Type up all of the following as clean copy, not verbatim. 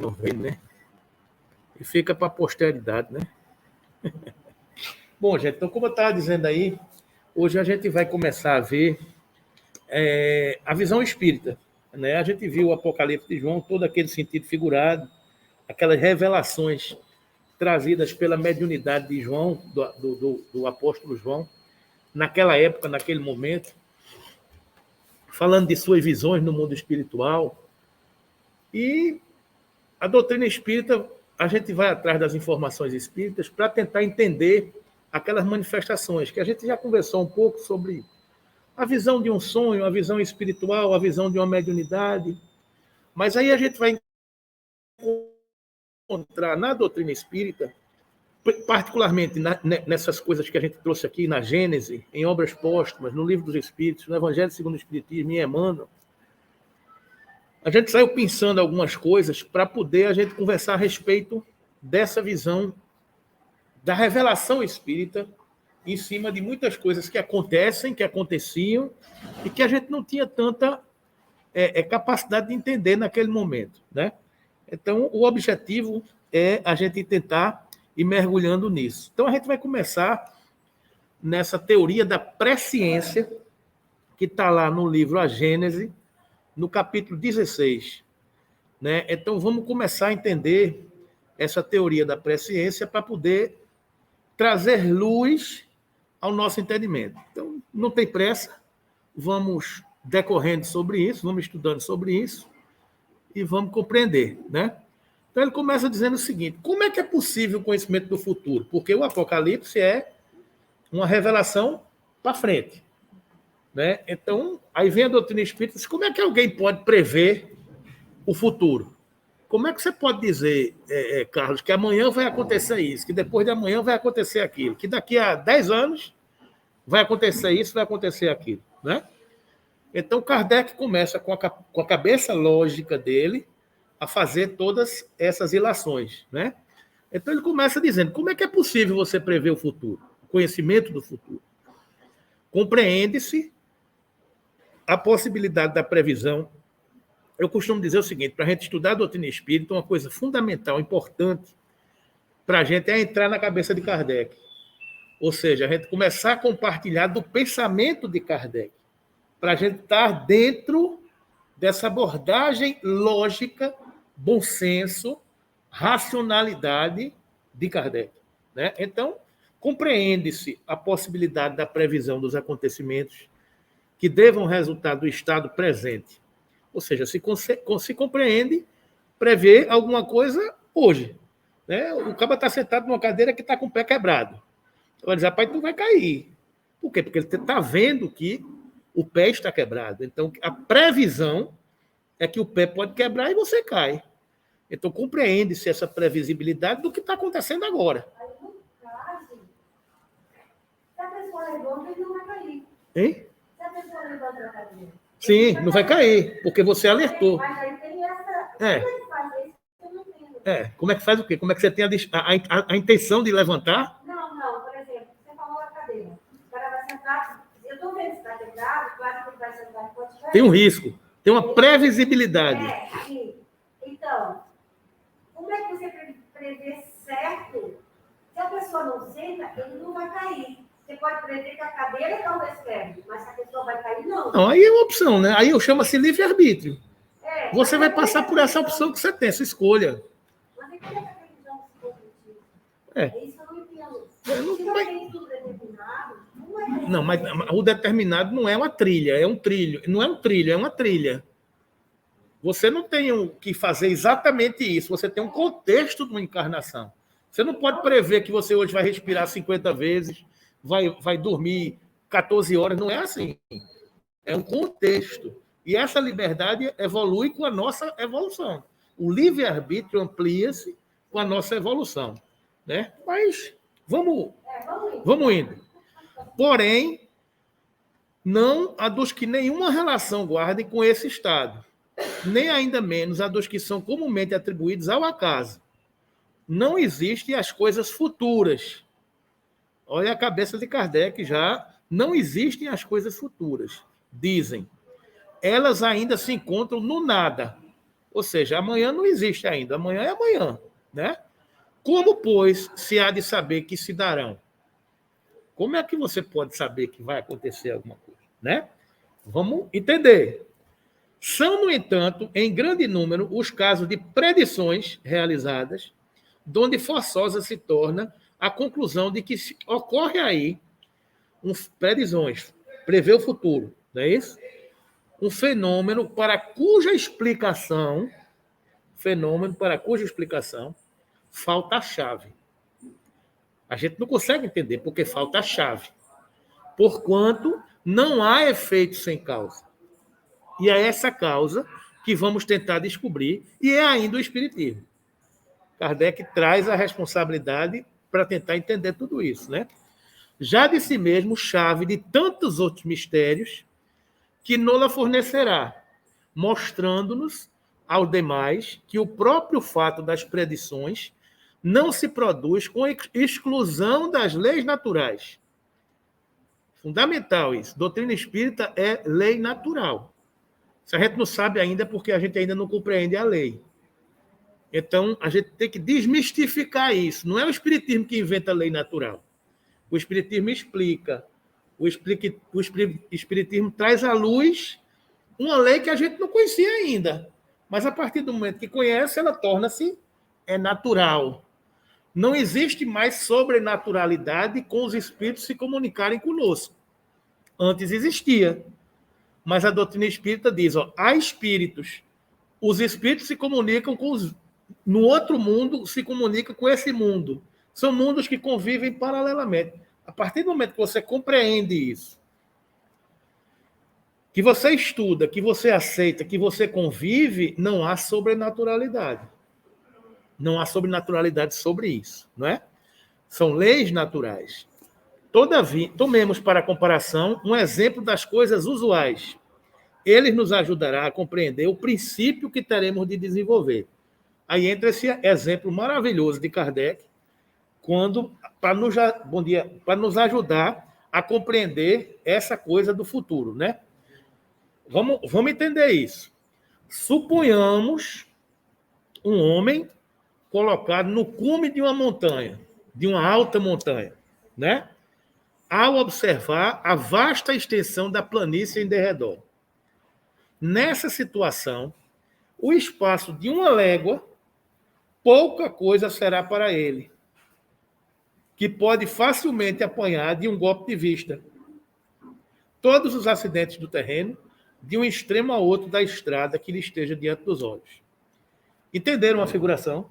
não vem, né? E fica para a posteridade, né? Bom, gente, então, como eu estava dizendo aí, hoje a gente vai começar a ver a visão espírita, né? A gente viu o Apocalipse de João, todo aquele sentido figurado, aquelas revelações trazidas pela mediunidade de João, do apóstolo João, naquela época, naquele momento, falando de suas visões no mundo espiritual. E a doutrina espírita, a gente vai atrás das informações espíritas para tentar entender aquelas manifestações, que a gente já conversou um pouco sobre a visão de um sonho, a visão espiritual, a visão de uma mediunidade. Mas aí a gente vai encontrar na doutrina espírita, particularmente nessas coisas que a gente trouxe aqui na Gênese, em Obras Póstumas, no Livro dos Espíritos, no Evangelho segundo o Espiritismo, em Emmanuel, a gente saiu pensando algumas coisas para poder a gente conversar a respeito dessa visão da revelação espírita em cima de muitas coisas que acontecem, que aconteciam e que a gente não tinha tanta capacidade de entender naquele momento, né? Então, o objetivo é a gente tentar ir mergulhando nisso. Então, a gente vai começar nessa teoria da presciência, que está lá no livro A Gênese, no capítulo 16. Né? Então, vamos começar a entender essa teoria da presciência para poder trazer luz ao nosso entendimento. Então, não tem pressa, vamos decorrendo sobre isso, vamos estudando sobre isso e vamos compreender, né? Então, ele começa dizendo o seguinte: como é que é possível o conhecimento do futuro? Porque o Apocalipse é uma revelação para frente, né? Então, aí vem a doutrina espírita: como é que alguém pode prever o futuro? Como é que você pode dizer, Carlos, que amanhã vai acontecer isso, que depois de amanhã vai acontecer aquilo, que daqui a 10 anos vai acontecer isso, vai acontecer aquilo, né? Então, Kardec começa com a cabeça lógica dele a fazer todas essas ilações, né? Então, ele começa dizendo: como é que é possível você prever o futuro, o conhecimento do futuro? Compreende-se a possibilidade da previsão. Eu costumo dizer o seguinte: para a gente estudar a doutrina espírita, uma coisa fundamental, importante para a gente é entrar na cabeça de Kardec. Ou seja, a gente começar a compartilhar do pensamento de Kardec, para a gente estar dentro dessa abordagem lógica, bom senso, racionalidade de Kardec, né? Então, compreende-se a possibilidade da previsão dos acontecimentos que devam resultar do estado presente. Ou seja, se compreende prever alguma coisa hoje, né? O cara está sentado numa cadeira que está com o pé quebrado. Vai dizer: rapaz, tu vai cair. Por quê? Porque ele está vendo que o pé está quebrado. Então, a previsão é que o pé pode quebrar e você cai. Então, compreende-se essa previsibilidade do que está acontecendo agora. Aí, no caso, se a pessoa levanta, ele não vai cair. Hein? Se a pessoa levanta da cadeira. Sim, não vai cair, porque você alertou. Mas aí tem essa... Como É. é que faz isso? Eu não entendo. Como é que faz o quê? Como é que você tem a intenção de levantar? Não, por exemplo, você falou a cadeira. O cara vai sentar, eu estou vendo se está quebrado, claro que ele vai sentar e pode cair. Tem um risco, tem uma previsibilidade. Sim. Então, como é que você prevê certo? Se a pessoa não senta, ele não vai cair. Você pode prever que a cadeira talvez quebre, mas se a pessoa vai cair, não. Não, aí é uma opção, né? Aí eu chamo-se livre-arbítrio. Você vai passar por essa previsão. opção que você tem, essa escolha. Mas é que é a previsão psicomotiva. É. Isso eu não entendo. Não Se vai- tem tudo determinado, não é. Não, mas o determinado não é uma trilha, é um trilho. Não é um trilho, é uma trilha. Você não tem que fazer exatamente isso. Você tem um contexto de uma encarnação. Você não pode prever que você hoje vai respirar 50 vezes, vai dormir 14 horas. Não é assim. É um contexto. E essa liberdade evolui com a nossa evolução. O livre-arbítrio amplia-se com a nossa evolução, né? Mas vamos indo. Porém, não a dos que nenhuma relação guardem com esse estado, nem ainda menos a dos que são comumente atribuídos ao acaso. Não existem as coisas futuras. Olha a cabeça de Kardec já. Não existem as coisas futuras. Dizem: elas ainda se encontram no nada. Ou seja, amanhã não existe ainda, amanhã é amanhã, né? Como, pois, se há de saber que se darão? Como é que você pode saber que vai acontecer alguma coisa, né? Vamos entender. São, no entanto, em grande número, os casos de predições realizadas, donde forçosa se torna a conclusão de que ocorre aí previsões, prever o futuro, não é isso? Um fenômeno para cuja explicação falta a chave. A gente não consegue entender porque falta a chave. Porquanto não há efeito sem causa. E é essa causa que vamos tentar descobrir, e é ainda o Espiritismo. Kardec traz a responsabilidade para tentar entender tudo isso, né? Já de si mesmo, chave de tantos outros mistérios que nola fornecerá, mostrando-nos aos demais que o próprio fato das predições não se produz com exclusão das leis naturais. Fundamental isso. Doutrina espírita é lei natural. Se a gente não sabe ainda é porque a gente ainda não compreende a lei. Então, a gente tem que desmistificar isso. Não é o Espiritismo que inventa a lei natural. O Espiritismo explica. O Espiritismo traz à luz uma lei que a gente não conhecia ainda. Mas, a partir do momento que conhece, ela torna-se natural. Não existe mais sobrenaturalidade com os espíritos se comunicarem conosco. Antes existia. Mas a doutrina espírita diz, há espíritos. Os espíritos se comunicam com os... No outro mundo, se comunica com esse mundo. São mundos que convivem paralelamente. A partir do momento que você compreende isso, que você estuda, que você aceita, que você convive, não há sobrenaturalidade. Não há sobrenaturalidade sobre isso, não é? São leis naturais. Todavia, tomemos para comparação um exemplo das coisas usuais. Ele nos ajudará a compreender o princípio que teremos de desenvolver. Aí entra esse exemplo maravilhoso de Kardec, para nos ajudar a compreender essa coisa do futuro, né? Vamos entender isso. Suponhamos um homem colocado no cume de uma montanha, de uma alta montanha, né? Ao observar a vasta extensão da planície em derredor. Nessa situação, o espaço de uma légua, pouca coisa será para ele, que pode facilmente apanhar de um golpe de vista todos os acidentes do terreno, de um extremo a outro da estrada que lhe esteja diante dos olhos. Entenderam a figuração?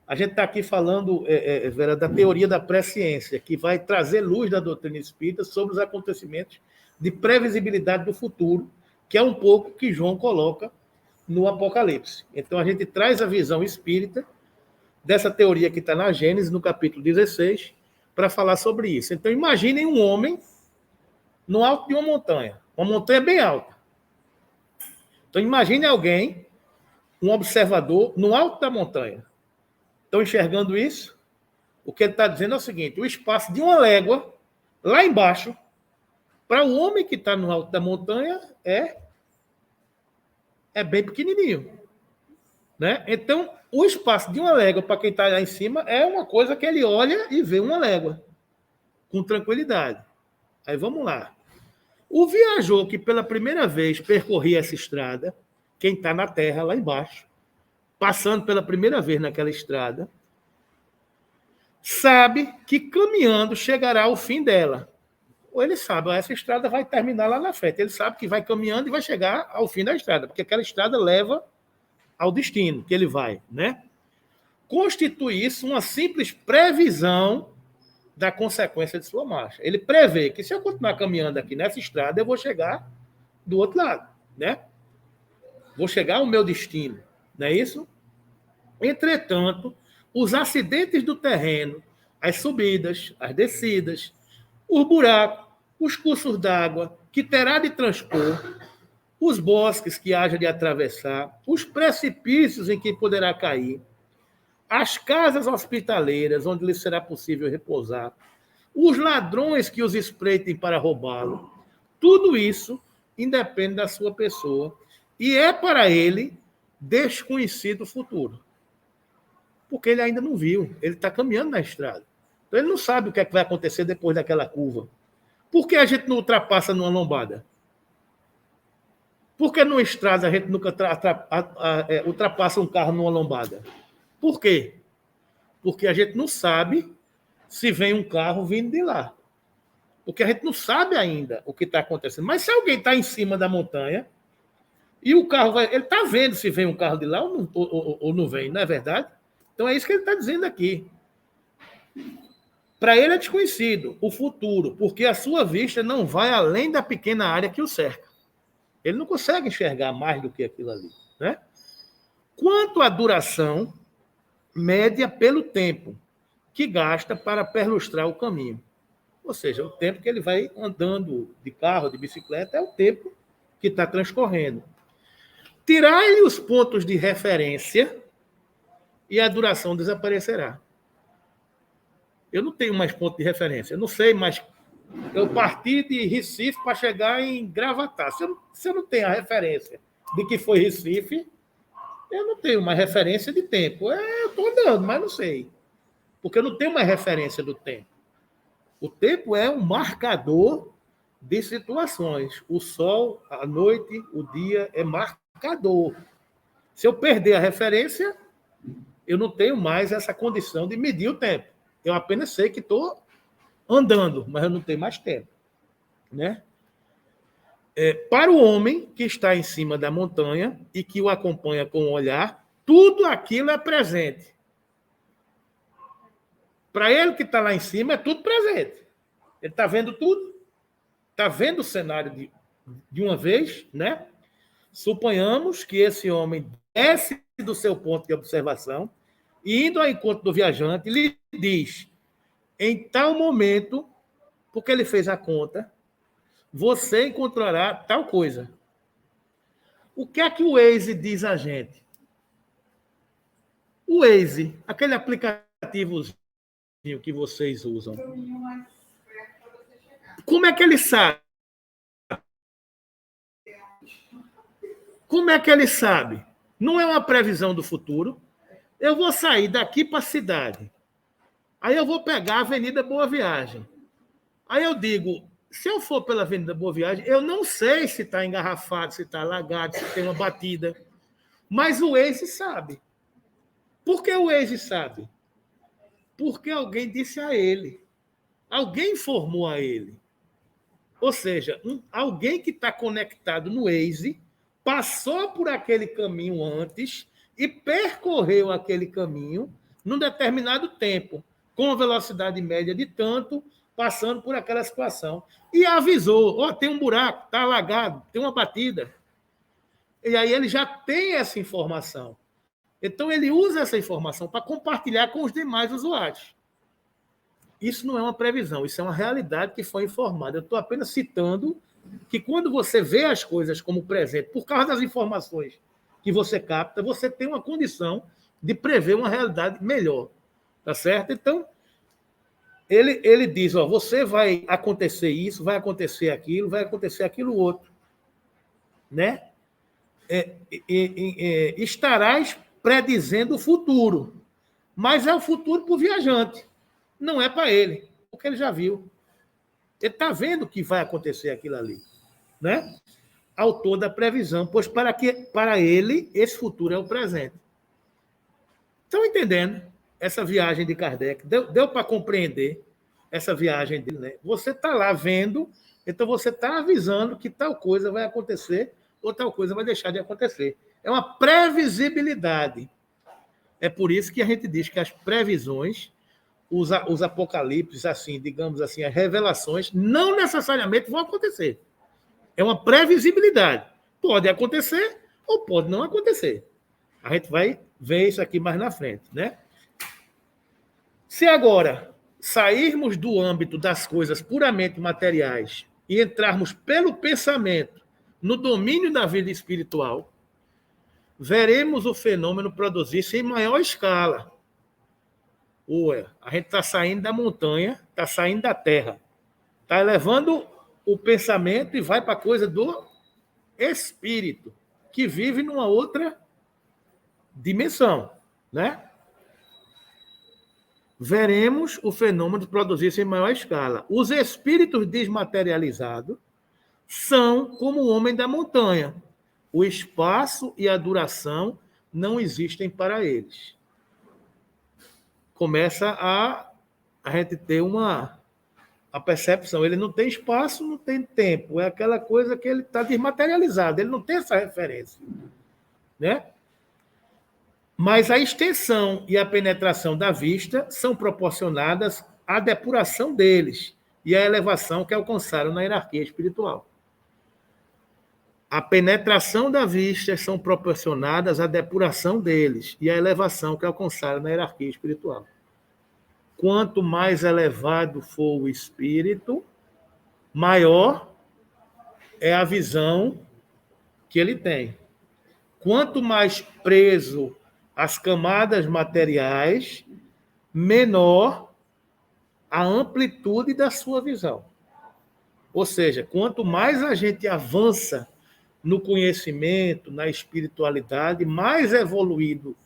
A gente está aqui falando, Vera, da teoria da presciência, que vai trazer luz da doutrina espírita sobre os acontecimentos de previsibilidade do futuro, que é um pouco que João coloca no Apocalipse. Então, a gente traz a visão espírita dessa teoria que está na Gênesis, no capítulo 16, para falar sobre isso. Então, imaginem um homem no alto de uma montanha bem alta. Então, imagine alguém, um observador, no alto da montanha. Estão enxergando isso? O que ele está dizendo é o seguinte, o espaço de uma légua, lá embaixo, para o homem que está no alto da montanha, é bem pequenininho. Né? Então, o espaço de uma légua, para quem está lá em cima, é uma coisa que ele olha e vê uma légua, com tranquilidade. Aí vamos lá. O viajor que pela primeira vez percorria essa estrada, quem está na terra lá embaixo, passando pela primeira vez naquela estrada, sabe que caminhando chegará ao fim dela. Ou ele sabe, essa estrada vai terminar lá na frente. Ele sabe que vai caminhando e vai chegar ao fim da estrada, porque aquela estrada leva ao destino que ele vai, né? Constitui isso uma simples previsão da consequência de sua marcha. Ele prevê que se eu continuar caminhando aqui nessa estrada, eu vou chegar do outro lado, né? Vou chegar ao meu destino, não é isso? Entretanto, os acidentes do terreno, as subidas, as descidas, os buracos, os cursos d'água que terá de transpor, os bosques que haja de atravessar, os precipícios em que poderá cair, as casas hospitaleiras onde lhe será possível repousar, os ladrões que os espreitem para roubá-lo, tudo isso independe da sua pessoa e é para ele desconhecido o futuro. Porque ele ainda não viu, ele está caminhando na estrada. Então ele não sabe o que é que vai acontecer depois daquela curva. Por que a gente não ultrapassa numa lombada? Por que numa estrada a gente nunca ultrapassa um carro numa lombada? Por quê? Porque a gente não sabe se vem um carro vindo de lá. Porque a gente não sabe ainda o que está acontecendo. Mas se alguém está em cima da montanha e o carro vai... Ele está vendo se vem um carro de lá ou não vem, não é verdade? Então é isso que ele está dizendo aqui. Para ele é desconhecido o futuro, porque a sua vista não vai além da pequena área que o cerca. Ele não consegue enxergar mais do que aquilo ali, né? Quanto à duração média pelo tempo que gasta para perlustrar o caminho. Ou seja, o tempo que ele vai andando de carro, de bicicleta, é o tempo que está transcorrendo. Tirai-lhe os pontos de referência e a duração desaparecerá. Eu não tenho mais ponto de referência. Eu não sei mais. Eu parti de Recife para chegar em Gravatá. Se eu não tenho a referência de que foi Recife, eu não tenho mais referência de tempo. Eu estou andando, mas não sei. Porque eu não tenho mais referência do tempo. O tempo é um marcador de situações. O sol, a noite, o dia é marcador. Se eu perder a referência, eu não tenho mais essa condição de medir o tempo. Eu apenas sei que estou andando, mas eu não tenho mais tempo, né? Para o homem que está em cima da montanha e que o acompanha com o olhar, tudo aquilo é presente. Para ele que está lá em cima, é tudo presente. Ele está vendo tudo. Está vendo o cenário de uma vez, né? Suponhamos que esse homem desce do seu ponto de observação e, indo ao encontro do viajante, lhe diz, em tal momento, porque ele fez a conta, você encontrará tal coisa. O que é que o Waze diz a gente? O Waze, aquele aplicativozinho que vocês usam. Como é que ele sabe? Como é que ele sabe? Não é uma previsão do futuro. Eu vou sair daqui para a cidade. Aí eu vou pegar a Avenida Boa Viagem. Aí eu digo, se eu for pela Avenida Boa Viagem, eu não sei se está engarrafado, se está alagado, se tem uma batida. Mas o Waze sabe. Por que o Waze sabe? Porque alguém disse a ele. Alguém informou a ele. Ou seja, alguém que está conectado no Waze passou por aquele caminho antes e percorreu aquele caminho num determinado tempo, com a velocidade média de tanto, passando por aquela situação. E avisou, tem um buraco, está alagado, tem uma batida. E aí ele já tem essa informação. Então ele usa essa informação para compartilhar com os demais usuários. Isso não é uma previsão, isso é uma realidade que foi informada. Eu estou apenas citando que quando você vê as coisas como presente, por causa das informações que você capta, você tem uma condição de prever uma realidade melhor. Tá certo? Então, ele diz, você vai acontecer isso, vai acontecer aquilo outro. Né? Estarás predizendo o futuro, mas é o futuro para o viajante, não é para ele, porque ele já viu. Ele está vendo que vai acontecer aquilo ali. Né? Autor da previsão, pois para ele esse futuro é o presente. Estão entendendo essa viagem de Kardec? Deu para compreender essa viagem dele, né? Você está lá vendo, então você está avisando que tal coisa vai acontecer ou tal coisa vai deixar de acontecer. É uma previsibilidade. É por isso que a gente diz que as previsões, os apocalipses, assim, digamos assim, as revelações, não necessariamente vão acontecer. É uma previsibilidade. Pode acontecer ou pode não acontecer. A gente vai ver isso aqui mais na frente, né? Se agora sairmos do âmbito das coisas puramente materiais e entrarmos pelo pensamento no domínio da vida espiritual, veremos o fenômeno produzir-se em maior escala. A gente está saindo da montanha, está saindo da terra, está elevando o pensamento e vai para a coisa do espírito, que vive numa outra dimensão, né? Veremos o fenômeno produzir-se em maior escala. Os espíritos desmaterializados são como o homem da montanha. O espaço e a duração não existem para eles. Começa a gente ter a percepção. Ele não tem espaço, não tem tempo. É aquela coisa que ele está desmaterializado. Ele não tem essa referência, né? Mas a extensão e a penetração da vista são proporcionadas à depuração deles e à elevação que alcançaram na hierarquia espiritual. A penetração da vista são proporcionadas à depuração deles e à elevação que alcançaram na hierarquia espiritual. Quanto mais elevado for o espírito, maior é a visão que ele tem. Quanto mais preso às camadas materiais, menor a amplitude da sua visão. Ou seja, quanto mais a gente avança no conhecimento, na espiritualidade, mais evoluído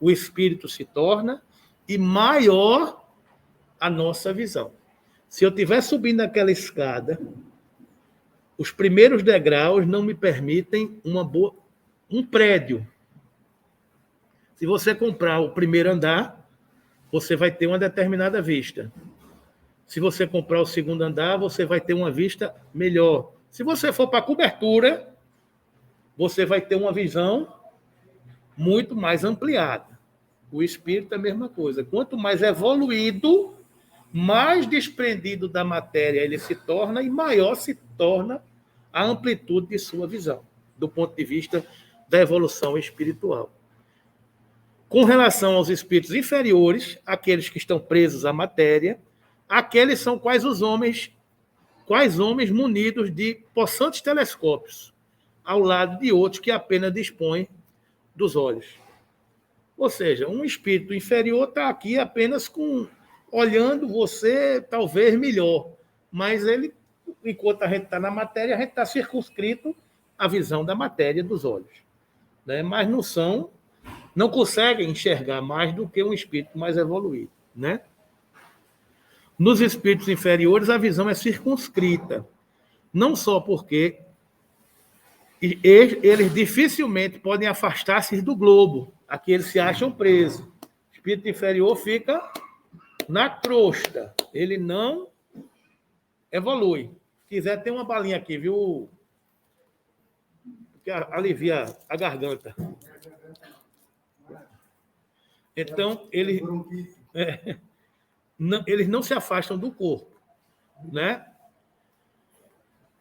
o espírito se torna e maior a nossa visão. Se eu estiver subindo aquela escada, os primeiros degraus não me permitem um prédio. Se você comprar o primeiro andar, você vai ter uma determinada vista. Se você comprar o segundo andar, você vai ter uma vista melhor. Se você for para a cobertura, você vai ter uma visão muito mais ampliada. O espírito é a mesma coisa. Quanto mais evoluído, mais desprendido da matéria ele se torna e maior se torna a amplitude de sua visão, do ponto de vista da evolução espiritual. Com relação aos espíritos inferiores, aqueles que estão presos à matéria, aqueles são quais homens munidos de possantes telescópios, ao lado de outros que apenas dispõem dos olhos. Ou seja, um espírito inferior está aqui apenas olhando você talvez melhor, mas ele, enquanto a gente está na matéria, a gente está circunscrito à visão da matéria dos olhos, né? Mas não conseguem enxergar mais do que um espírito mais evoluído, né? Nos espíritos inferiores, a visão é circunscrita, não só porque eles dificilmente podem afastar-se do globo, aqui eles se acham presos. O espírito inferior fica na crosta, ele não evolui. Se quiser, tem uma balinha aqui, viu? Que alivia a garganta. Então, eles não se afastam do corpo, né?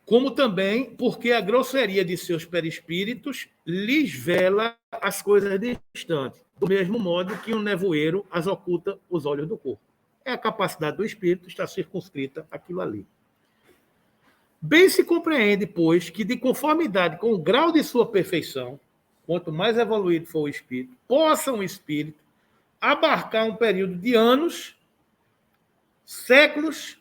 Como também porque a grosseria de seus perispíritos lhes vela as coisas distantes, do mesmo modo que um nevoeiro as oculta os olhos do corpo. É a capacidade do espírito estar circunscrita àquilo ali. Bem se compreende, pois, que de conformidade com o grau de sua perfeição, quanto mais evoluído for o espírito, possa um espírito abarcar um período de anos, séculos,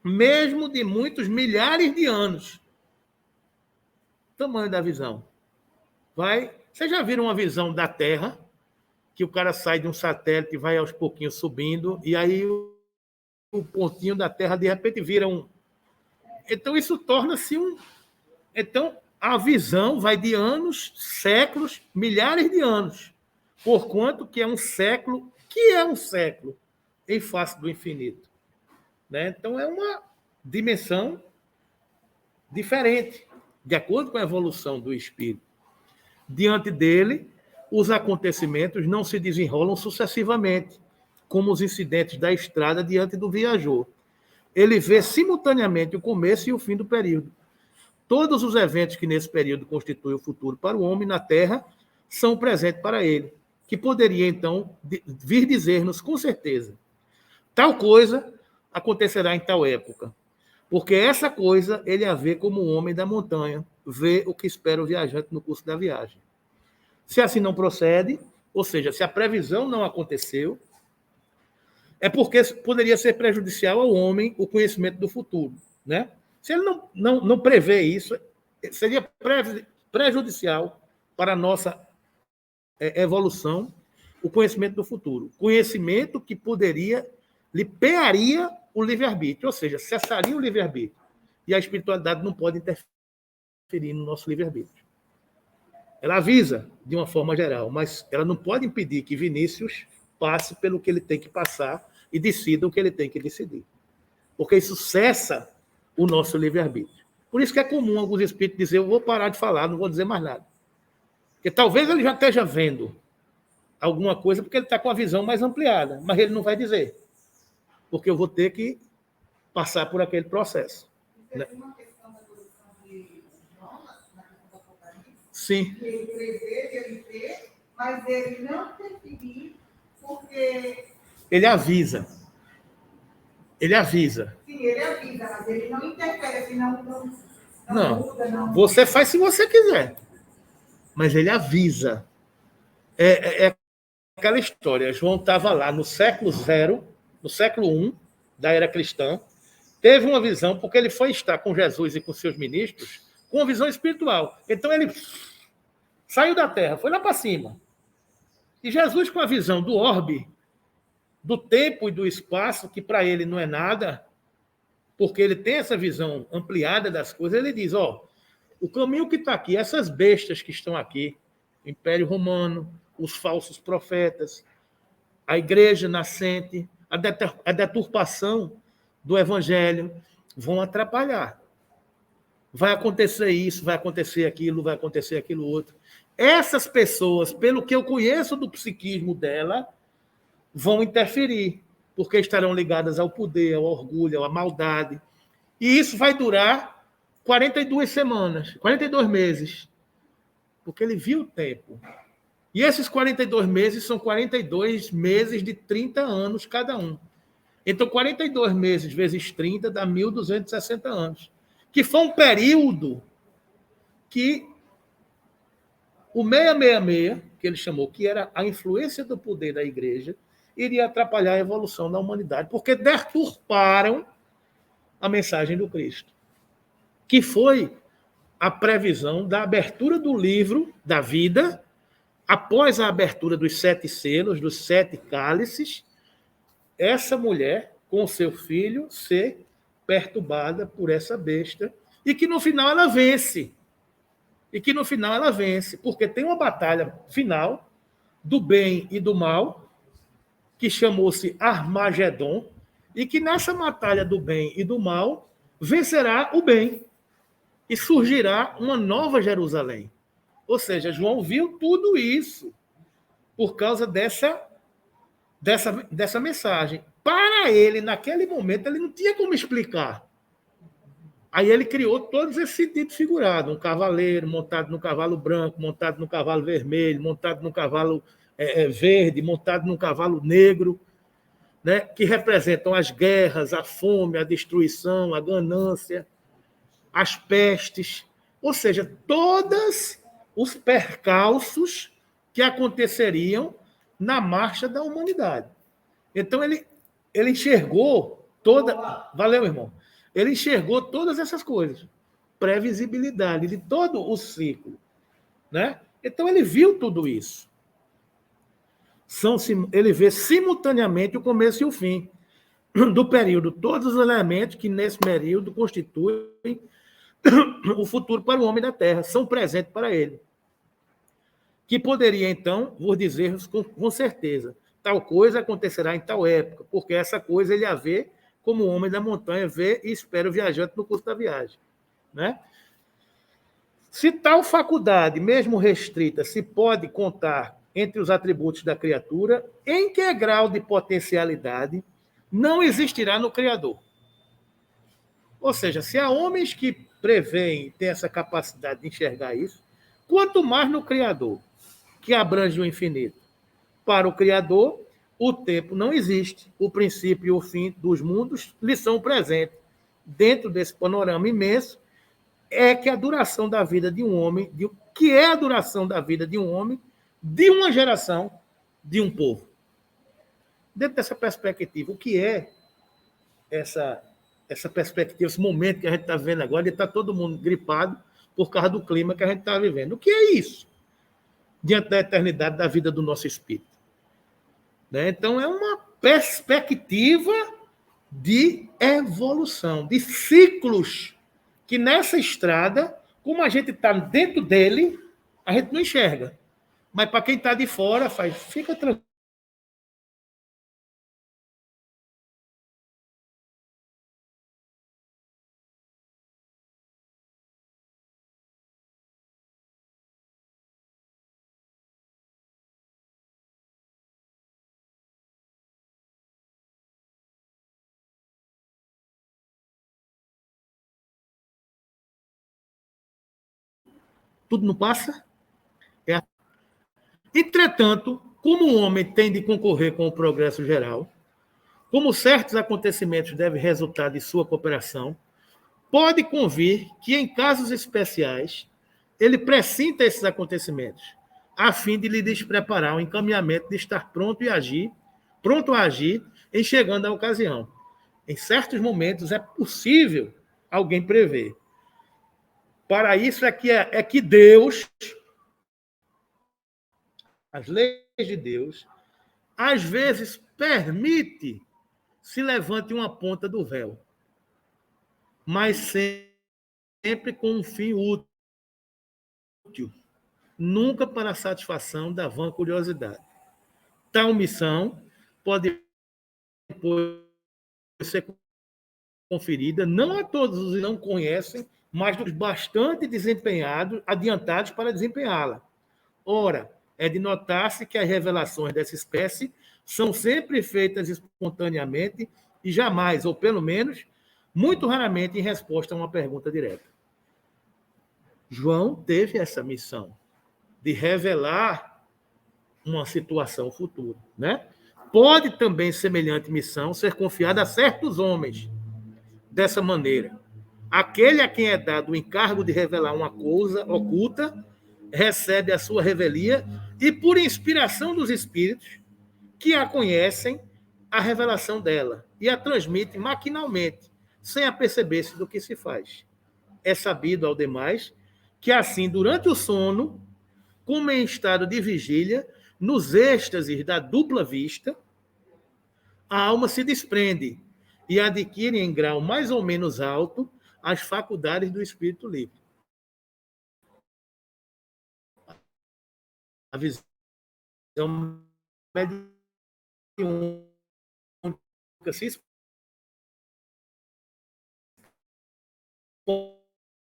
mesmo de muitos milhares de anos. Tamanho da visão. Vocês já viram uma visão da Terra, que o cara sai de um satélite e vai aos pouquinhos subindo, e aí o pontinho da Terra, de repente, vira um... Então, isso torna-se um... Então, a visão vai de anos, séculos, milhares de anos, porquanto que é um século, em face do infinito. Né? Então, é uma dimensão diferente, de acordo com a evolução do espírito. Diante dele, os acontecimentos não se desenrolam sucessivamente, como os incidentes da estrada diante do viajor. Ele vê simultaneamente o começo e o fim do período. Todos os eventos que nesse período constituem o futuro para o homem na Terra são presentes para ele, que poderia, então, vir dizer-nos com certeza: tal coisa acontecerá em tal época, porque essa coisa ele a vê como o homem da montanha vê o que espera o viajante no curso da viagem. Se assim não procede, ou seja, se a previsão não aconteceu, é porque poderia ser prejudicial ao homem o conhecimento do futuro, né? Se ele não prevê isso, seria prejudicial para a nossa evolução, o conhecimento do futuro. Conhecimento que poderia, lipearia o livre-arbítrio, ou seja, cessaria o livre-arbítrio. E a espiritualidade não pode interferir no nosso livre-arbítrio. Ela avisa, de uma forma geral, mas ela não pode impedir que Vinícius passe pelo que ele tem que passar e decida o que ele tem que decidir. Porque isso cessa o nosso livre-arbítrio. Por isso que é comum alguns espíritos dizer, eu vou parar de falar, não vou dizer mais nada. Porque talvez ele já esteja vendo alguma coisa, porque ele está com a visão mais ampliada, mas ele não vai dizer. Porque eu vou ter que passar por aquele processo. Né? Uma questão da posição de João, na questão do Apocalipse. Sim. Ele prevê, ele vê, mas ele não interferir, porque... Ele avisa. Ele avisa. Sim, ele avisa, mas ele não interfere, assim, não muda, não. Você faz se você quiser. Mas ele avisa. É aquela história. João estava lá no século 0, no século 1 da era cristã, teve uma visão, porque ele foi estar com Jesus e com seus ministros, com uma visão espiritual. Então ele saiu da terra, foi lá para cima. E Jesus, com a visão do orbe, do tempo e do espaço, que para ele não é nada, porque ele tem essa visão ampliada das coisas, ele diz, o caminho que está aqui, essas bestas que estão aqui, o Império Romano, os falsos profetas, a igreja nascente, a deturpação do Evangelho, vão atrapalhar. Vai acontecer isso, vai acontecer aquilo outro. Essas pessoas, pelo que eu conheço do psiquismo dela, vão interferir, porque estarão ligadas ao poder, ao orgulho, à maldade. E isso vai durar 42 semanas, 42 meses, porque ele viu o tempo. E esses 42 meses são 42 meses de 30 anos cada um. Então, 42 meses vezes 30 dá 1.260 anos, que foi um período que o 666, que ele chamou, que era a influência do poder da igreja, iria atrapalhar a evolução da humanidade, porque deturparam a mensagem do Cristo, que foi a previsão da abertura do livro da vida, após a abertura dos 7 selos, dos 7 cálices, essa mulher, com seu filho, ser perturbada por essa besta, e que no final ela vence. Porque tem uma batalha final do bem e do mal, que chamou-se Armagedon, e que nessa batalha do bem e do mal vencerá o bem e surgirá uma nova Jerusalém. Ou seja, João viu tudo isso por causa dessa mensagem. Para ele, naquele momento, ele não tinha como explicar. Aí ele criou todos esses sentidos figurados. Um cavaleiro montado no cavalo branco, montado no cavalo vermelho, montado no cavalo verde, montado num cavalo negro, né, que representam as guerras, a fome, a destruição, a ganância, as pestes, ou seja, todos os percalços que aconteceriam na marcha da humanidade. Então, ele enxergou Valeu, irmão. Ele enxergou todas essas coisas. Previsibilidade de todo o ciclo. Né? Então, ele viu tudo isso. Ele vê simultaneamente o começo e o fim do período, todos os elementos que nesse período constituem o futuro para o homem da Terra, são presentes para ele. Que poderia, então, vos dizer com certeza, tal coisa acontecerá em tal época, porque essa coisa ele a vê como o homem da montanha vê e espera o viajante no curso da viagem. Né? Se tal faculdade, mesmo restrita, se pode contar entre os atributos da criatura, em que grau de potencialidade não existirá no Criador? Ou seja, se há homens que preveem ter essa capacidade de enxergar isso, quanto mais no Criador, que abrange o infinito. Para o Criador, o tempo não existe. O princípio e o fim dos mundos lhe são presentes. Dentro desse panorama imenso, é que a duração da vida de um homem, que é a duração da vida de um homem, de uma geração, de um povo. Dentro dessa perspectiva, o que é essa perspectiva, esse momento que a gente está vendo agora, de estar todo mundo gripado por causa do clima que a gente está vivendo? O que é isso? diante da eternidade da vida do nosso espírito. Né? Então, é uma perspectiva de evolução, de ciclos, que nessa estrada, como a gente está dentro dele, a gente não enxerga. Mas para quem está de fora, fica tranquilo. Tudo não passa? Entretanto, como o homem tem de concorrer com o progresso geral, como certos acontecimentos devem resultar de sua cooperação, pode convir que, em casos especiais, ele pressinta esses acontecimentos, a fim de lhe despreparar o encaminhamento de estar pronto a agir em chegando à ocasião. Em certos momentos é possível alguém prever. Para isso é que Deus, as leis de Deus, às vezes permite se levante uma ponta do véu, mas sempre com um fim útil, nunca para a satisfação da vã curiosidade. Tal missão pode ser conferida não a todos os que não conhecem, mas dos bastante adiantados para desempenhá-la. Ora, é de notar-se que as revelações dessa espécie são sempre feitas espontaneamente e jamais, ou pelo menos, muito raramente, em resposta a uma pergunta direta. João teve essa missão de revelar uma situação futura, né? Pode também semelhante missão ser confiada a certos homens dessa maneira. Aquele a quem é dado o encargo de revelar uma coisa oculta recebe a sua revelia e, por inspiração dos espíritos que a conhecem, a revelação dela e a transmite maquinalmente, sem aperceber-se do que se faz. É sabido ao demais que, assim, durante o sono, como em estado de vigília, nos êxtases da dupla vista, a alma se desprende e adquire em grau mais ou menos alto as faculdades do espírito livre. A visão mediúnica se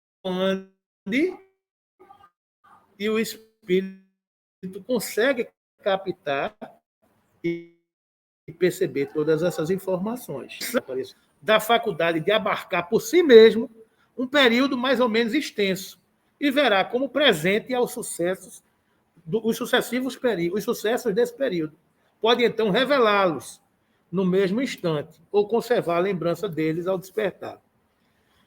expande e o espírito consegue captar e perceber todas essas informações. Da faculdade de abarcar por si mesmo um período mais ou menos extenso e verá como presente aos sucessos os sucessos desse período. Pode, então, revelá-los no mesmo instante ou conservar a lembrança deles ao despertar.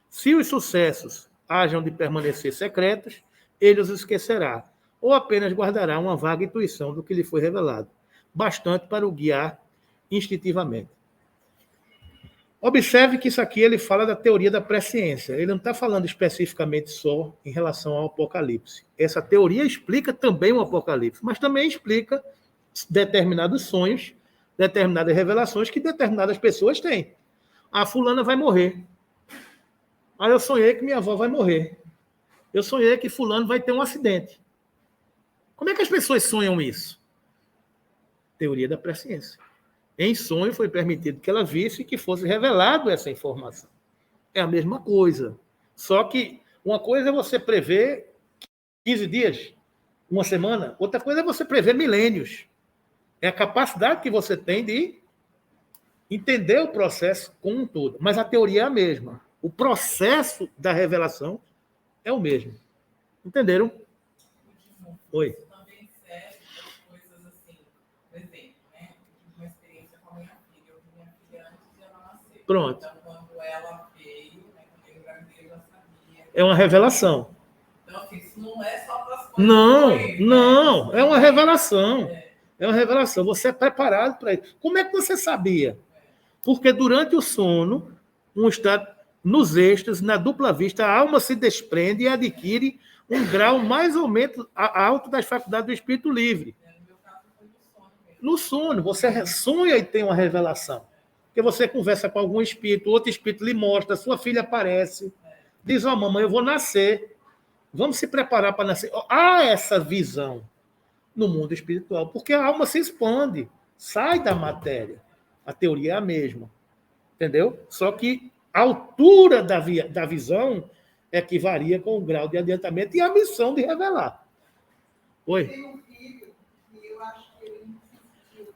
Se os sucessos hajam de permanecer secretos, ele os esquecerá ou apenas guardará uma vaga intuição do que lhe foi revelado, bastante para o guiar instintivamente. Observe que isso aqui ele fala da teoria da presciência. Ele não está falando especificamente só em relação ao Apocalipse. Essa teoria explica também o Apocalipse, mas também explica determinados sonhos, determinadas revelações que determinadas pessoas têm. A fulana vai morrer. Eu sonhei que minha avó vai morrer. Eu sonhei que fulano vai ter um acidente. Como é que as pessoas sonham isso? Teoria da presciência. Em sonho foi permitido que ela visse que fosse revelado essa informação. É a mesma coisa. Só que uma coisa é você prever 15 dias, uma semana. Outra coisa é você prever milênios. É a capacidade que você tem de entender o processo como um todo. Mas a teoria é a mesma. O processo da revelação é o mesmo. Entenderam? Oi. Pronto. Então, quando ela veio, né, quando eu engravidei, eu já sabia. É uma revelação. Então, assim, isso não é só para as coisas. Não. É uma revelação. É uma revelação. Você é preparado para isso. Como é que você sabia? Porque durante o sono, nos êxtases, na dupla vista, a alma se desprende e adquire um grau mais ou menos alto das faculdades do espírito livre. No meu caso, foi no sono mesmo. No sono, você sonha e tem uma revelação. Porque você conversa com algum espírito, outro espírito lhe mostra, sua filha aparece, diz, ó, mamãe, eu vou nascer. Vamos se preparar para nascer. Há essa visão no mundo espiritual, porque a alma se expande, sai da matéria. A teoria é a mesma. Entendeu? Só que a altura da visão é que varia com o grau de adiantamento e a missão de revelar. Oi? Tem um filho que eu acho que ele insistiu.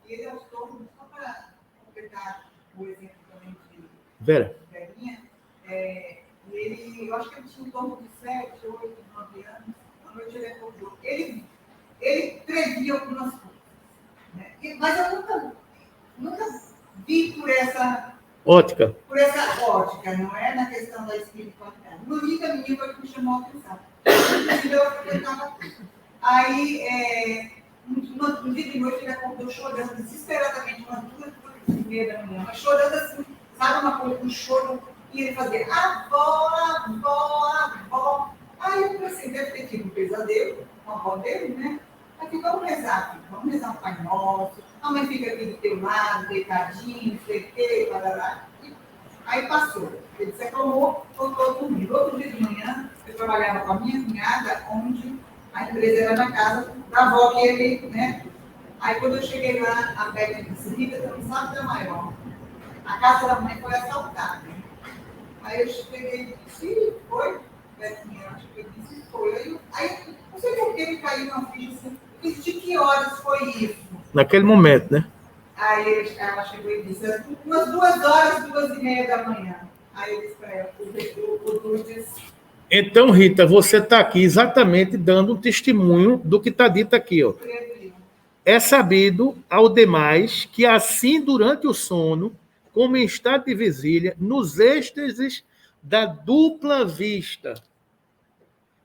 E ele, aos poucos, só para completar o exemplo também de Vera. Verinha, eu acho que ele tinha em torno de 7, 8, 9 anos. À noite ele acordou. Ele previa algumas coisas. Né? Mas eu nunca vi por essa Ótica. ótica, não é na questão da espiritualidade. No livro da menina foi que me chamou a atenção. Eu frequentava tudo. Aí, no dia de noite, ele acordou chorando desesperadamente, umas 2h30 da manhã, mas chorando assim, sabe, uma coisa, um choro, e ele fazia avó, avó, avó. Aí eu pensei, deve ter tido um pesadelo com a avó dele, né? Aqui, vamos rezar um Pai Nosso, a mãe fica aqui do teu lado, deitadinho, não sei o quê, parará. Aí passou, ele se acalmou, voltou a dormir. Outro dia de manhã, eu trabalhava com a minha cunhada, onde a empresa era na casa da avó que ele, né? Aí quando eu cheguei lá, a Beth disse, Rita, você não sabe da maior. A casa da mãe foi assaltada. Aí eu cheguei e disse, foi? Betinha, acho que eu disse, foi. Aí não sei por que ele caiu na ficha assim. De que horas foi isso? Naquele momento, né? Aí ela chegou e disse, umas 2h, 2h30 da manhã. Aí eu disse para ela, o disse... Então, Rita, você está aqui exatamente dando um testemunho do que está dito aqui. Ó. É sabido ao demais que assim, durante o sono, como em estado de vigília, nos êxtases da dupla vista.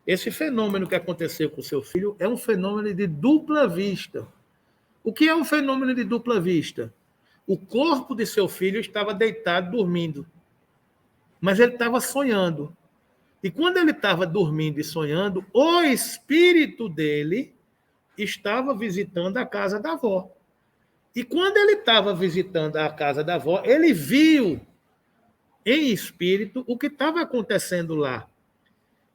Esse fenômeno que aconteceu com o seu filho é um fenômeno de dupla vista. O que é um fenômeno de dupla vista? O corpo de seu filho estava deitado, dormindo. Mas ele estava sonhando. E quando ele estava dormindo e sonhando, o espírito dele estava visitando a casa da avó. E quando ele estava visitando a casa da avó, ele viu em espírito o que estava acontecendo lá.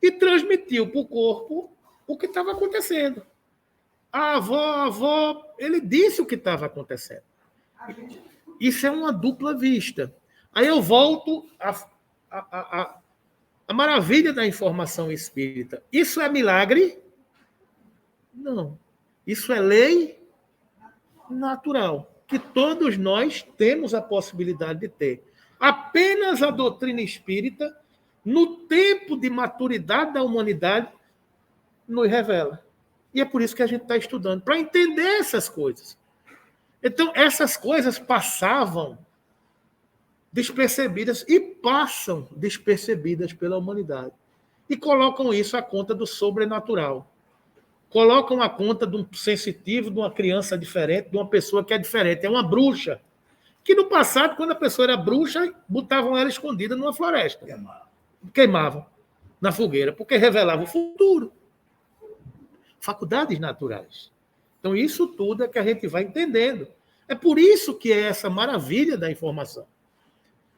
E transmitiu para o corpo o que estava acontecendo. A avó, ele disse o que estava acontecendo. Isso é uma dupla vista. Aí eu volto à maravilha da informação espírita. Isso é milagre? Não. Isso é lei natural, que todos nós temos a possibilidade de ter. Apenas a doutrina espírita, no tempo de maturidade da humanidade, nos revela. E é por isso que a gente está estudando, para entender essas coisas. Então, essas coisas passavam despercebidas e passam despercebidas pela humanidade. E colocam isso à conta do sobrenatural. Colocam à conta de um sensitivo, de uma criança diferente, de uma pessoa que é diferente. É uma bruxa. Que no passado, quando a pessoa era bruxa, botavam ela escondida numa floresta. Queimavam na fogueira, porque revelava o futuro. Faculdades naturais. Então, isso tudo é que a gente vai entendendo. É por isso que é essa maravilha da informação.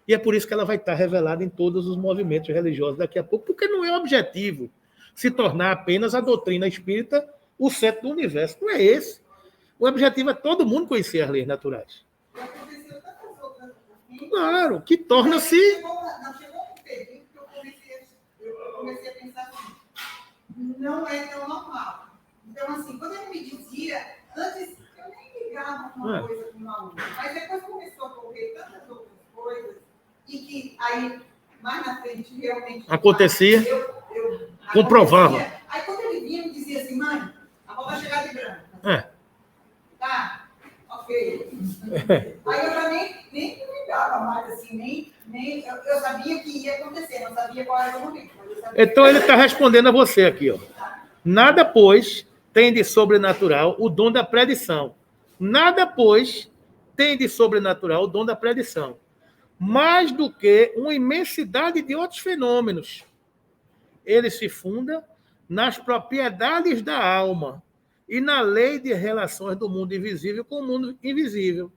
E é por isso que ela vai estar revelada em todos os movimentos religiosos daqui a pouco, porque não é objetivo se tornar apenas a doutrina espírita o centro do universo. Não é esse. O objetivo é todo mundo conhecer as leis naturais. Claro, que torna-se... Chegou um período que eu comecei a pensar assim, não é tão normal. Então, assim, quando ele me dizia, antes eu nem ligava com uma coisa com uma outra, mas depois começou a correr tantas outras coisas, e que aí, mais na frente, realmente... Acontecia, comprovava. Aí, quando ele vinha, me dizia assim, mãe, a avó vai chegar de branco. Tá? Ok. Aí eu já nem me ligava mais, assim, nem eu sabia que ia acontecer, não sabia qual era o momento. Então, ele está respondendo a você aqui, ó. Nada, pois, tem de sobrenatural o dom da predição. Nada, pois, tem de sobrenatural o dom da predição. Mais do que uma imensidade de outros fenômenos. Ele se funda nas propriedades da alma e na lei de relações do mundo invisível com o mundo invisível,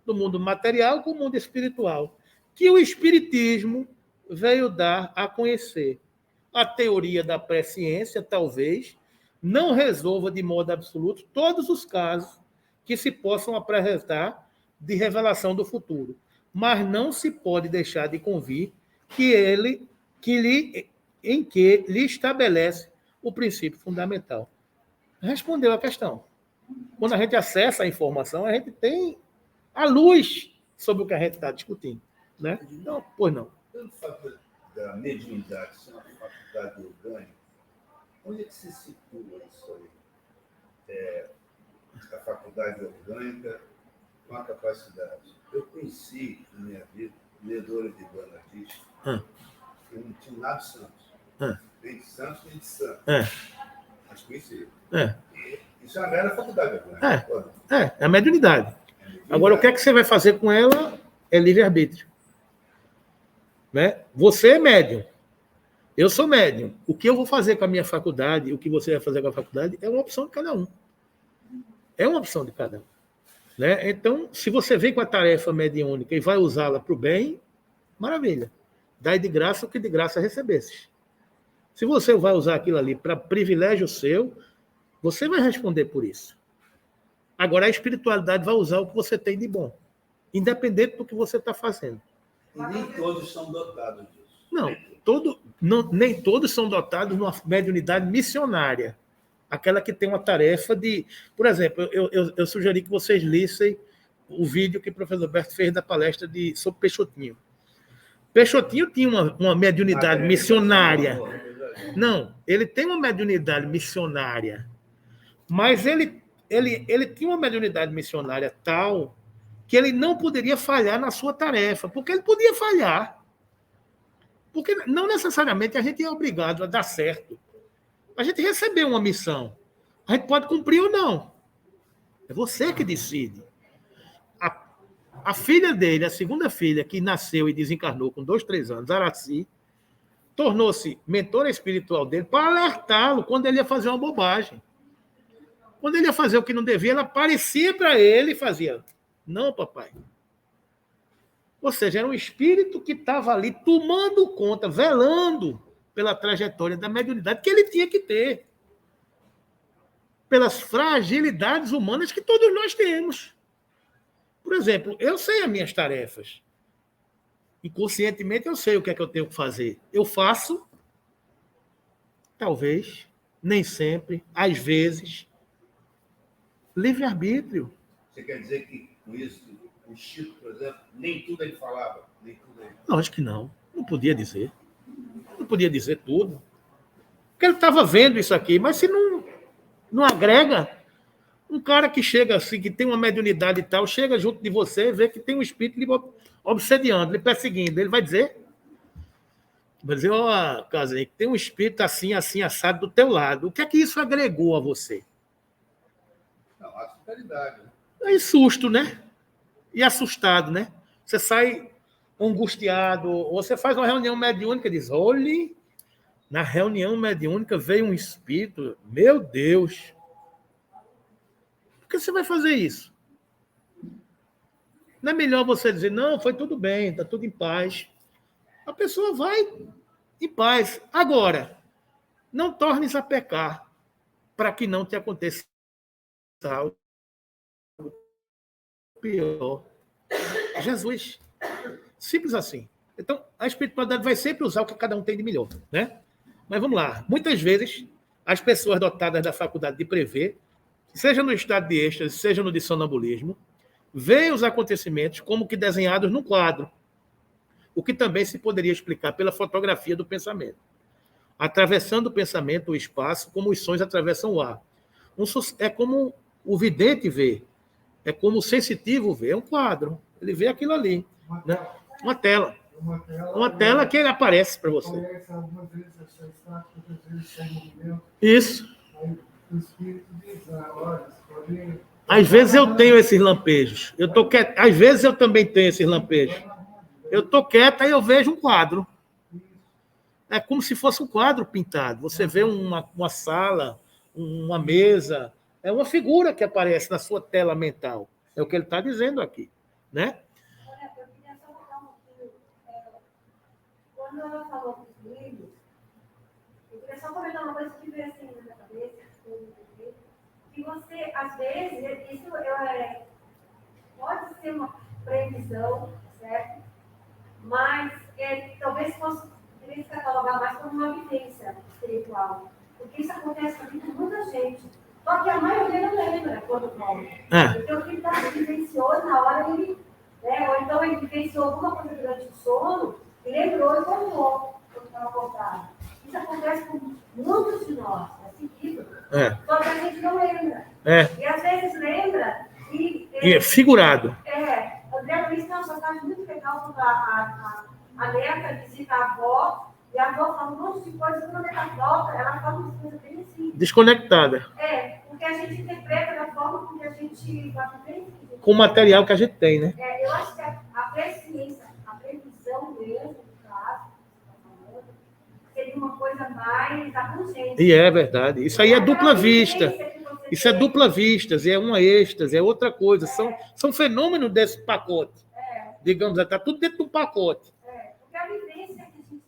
do mundo material com o mundo espiritual, que o Espiritismo veio dar a conhecer. A teoria da presciência, talvez, não resolva de modo absoluto todos os casos que se possam apresentar de revelação do futuro, mas não se pode deixar de convir que lhe estabelece o princípio fundamental. Respondeu a questão. Quando a gente acessa a informação, a gente tem a luz sobre o que a gente está discutindo. Né? Não, pois não. Pelo fato da mediunidade ser uma faculdade orgânica, onde é que se situa isso aí? A faculdade orgânica com a capacidade. Eu conheci, na minha vida, ledora de Bernadette, que não tinha nada de Santos. Nem de Santos, nem de Santos. Mas conheci. Isso é uma velha faculdade orgânica. É a mediunidade. Agora, o que é que você vai fazer com ela é livre-arbítrio. Né? Você é médium. Eu sou médium. O que eu vou fazer com a minha faculdade, o que você vai fazer com a faculdade, é uma opção de cada um. É uma opção de cada um. Né? Então, se você vem com a tarefa mediúnica e vai usá-la para o bem, maravilha. Dai de graça o que de graça recebesses. Se você vai usar aquilo ali para privilégio seu, você vai responder por isso. Agora, a espiritualidade vai usar o que você tem de bom, independente do que você está fazendo. E nem todos são dotados disso. Nem todos são dotados de uma mediunidade missionária. Aquela que tem uma tarefa de... Por exemplo, eu sugeri que vocês lissem o vídeo que o professor Alberto fez da palestra sobre Peixotinho. Peixotinho tinha uma mediunidade missionária. Não, ele tem uma mediunidade missionária. Mas ele tinha uma mediunidade missionária tal que ele não poderia falhar na sua tarefa, porque ele podia falhar. Porque não necessariamente a gente é obrigado a dar certo. A gente recebeu uma missão. A gente pode cumprir ou não. É você que decide. A filha dele, a segunda filha, que nasceu e desencarnou com 2, 3 anos, Araci, tornou-se mentora espiritual dele para alertá-lo quando ele ia fazer uma bobagem. Quando ele ia fazer o que não devia, ela aparecia para ele e fazia: não, papai. Ou seja, era um espírito que estava ali tomando conta, velando pela trajetória da mediunidade que ele tinha que ter. Pelas fragilidades humanas que todos nós temos. Por exemplo, eu sei as minhas tarefas. Inconscientemente eu sei o que é que eu tenho que fazer. Eu faço, talvez, nem sempre, às vezes, livre-arbítrio. Você quer dizer que com isso, o Chico, por exemplo, nem tudo ele falava? Nem tudo ele... Lógico que não. Não podia dizer. Não podia dizer tudo. Porque ele estava vendo isso aqui, mas se não agrega, um cara que chega assim, que tem uma mediunidade e tal, chega junto de você e vê que tem um espírito lhe obsediando, lhe perseguindo. Ele vai dizer, Casinha, que tem um espírito assim, assim, assado do teu lado. O que é que isso agregou a você? Não, a superioridade. Né? Aí susto, né? E assustado, né? Você sai angustiado, ou você faz uma reunião mediúnica e diz: olhe, na reunião mediúnica veio um espírito, meu Deus. Por que você vai fazer isso? Não é melhor você dizer: não, foi tudo bem, está tudo em paz. A pessoa vai em paz. Agora, não tornes a pecar para que não te aconteça algo pior. Jesus. Simples assim. Então, a espiritualidade vai sempre usar o que cada um tem de melhor, né? Mas vamos lá. Muitas vezes, as pessoas dotadas da faculdade de prever, seja no estado de êxtase, seja no de sonambulismo, veem os acontecimentos como que desenhados num quadro, o que também se poderia explicar pela fotografia do pensamento. Atravessando o pensamento o espaço, como os sons atravessam o ar. É como o vidente vê, é como o sensitivo vê, é um quadro. Ele vê aquilo ali. Né? Uma tela. Uma tela que ele aparece para você. Isso. Às vezes eu tenho esses lampejos. Às vezes eu também tenho esses lampejos. Eu estou quieta e eu vejo um quadro. É como se fosse um quadro pintado. Você vê uma sala, uma mesa, é uma figura que aparece na sua tela mental. É o que ele está dizendo aqui, né? Olha, eu queria só falar um pouquinho. Quando ela falou dos livros, eu queria só comentar uma coisa que veio assim na minha cabeça, que você, às vezes, isso pode ser uma previsão, certo? Mas talvez fosse deveria se catalogar mais como uma vivência espiritual. Porque isso acontece aqui com muita gente. Só que a maioria não lembra quando volta. Porque o que vivenciou na hora ele, né? Ou então ele vivenciou alguma coisa durante o sono e lembrou e contou quando estava acordado. Isso acontece com muitos de nós, é seguido. Só que a gente não lembra. E às vezes lembra e é figurado. André Luiz tem uma passagem muito legal quando a neta visita a avó, e a avó fala um monte de coisa, quando a neta volta, ela fala umas coisas bem assim. Desconectada. Porque a gente interpreta da forma como a gente vai viver. Com o material que a gente tem, né? Eu acho que a presciência, a previsão mesmo, do caso, seria uma coisa mais abrangente. E é verdade. Isso aí é dupla vista. Isso é dupla vista, é uma êxtase, é outra coisa. São fenômenos desse pacote. Digamos, está tudo dentro do pacote. Porque a vivência que a gente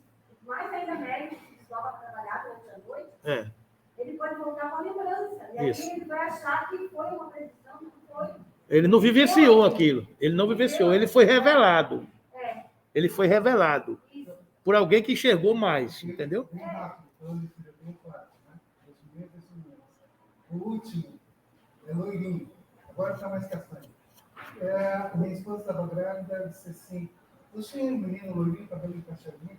mais ainda médico que estava trabalhar durante a noite, ele pode voltar com a lembrança. E aí ele vai achar que foi uma previsão, que foi. Ele não vivenciou aquilo. Ele não vivenciou, ele foi revelado. Ele foi revelado por alguém que enxergou mais, entendeu? O último é loirinho, agora está mais castanho. Minha esposa estava grávida, ela disse assim: você é um menino loirinho, cabelo encaixadinho,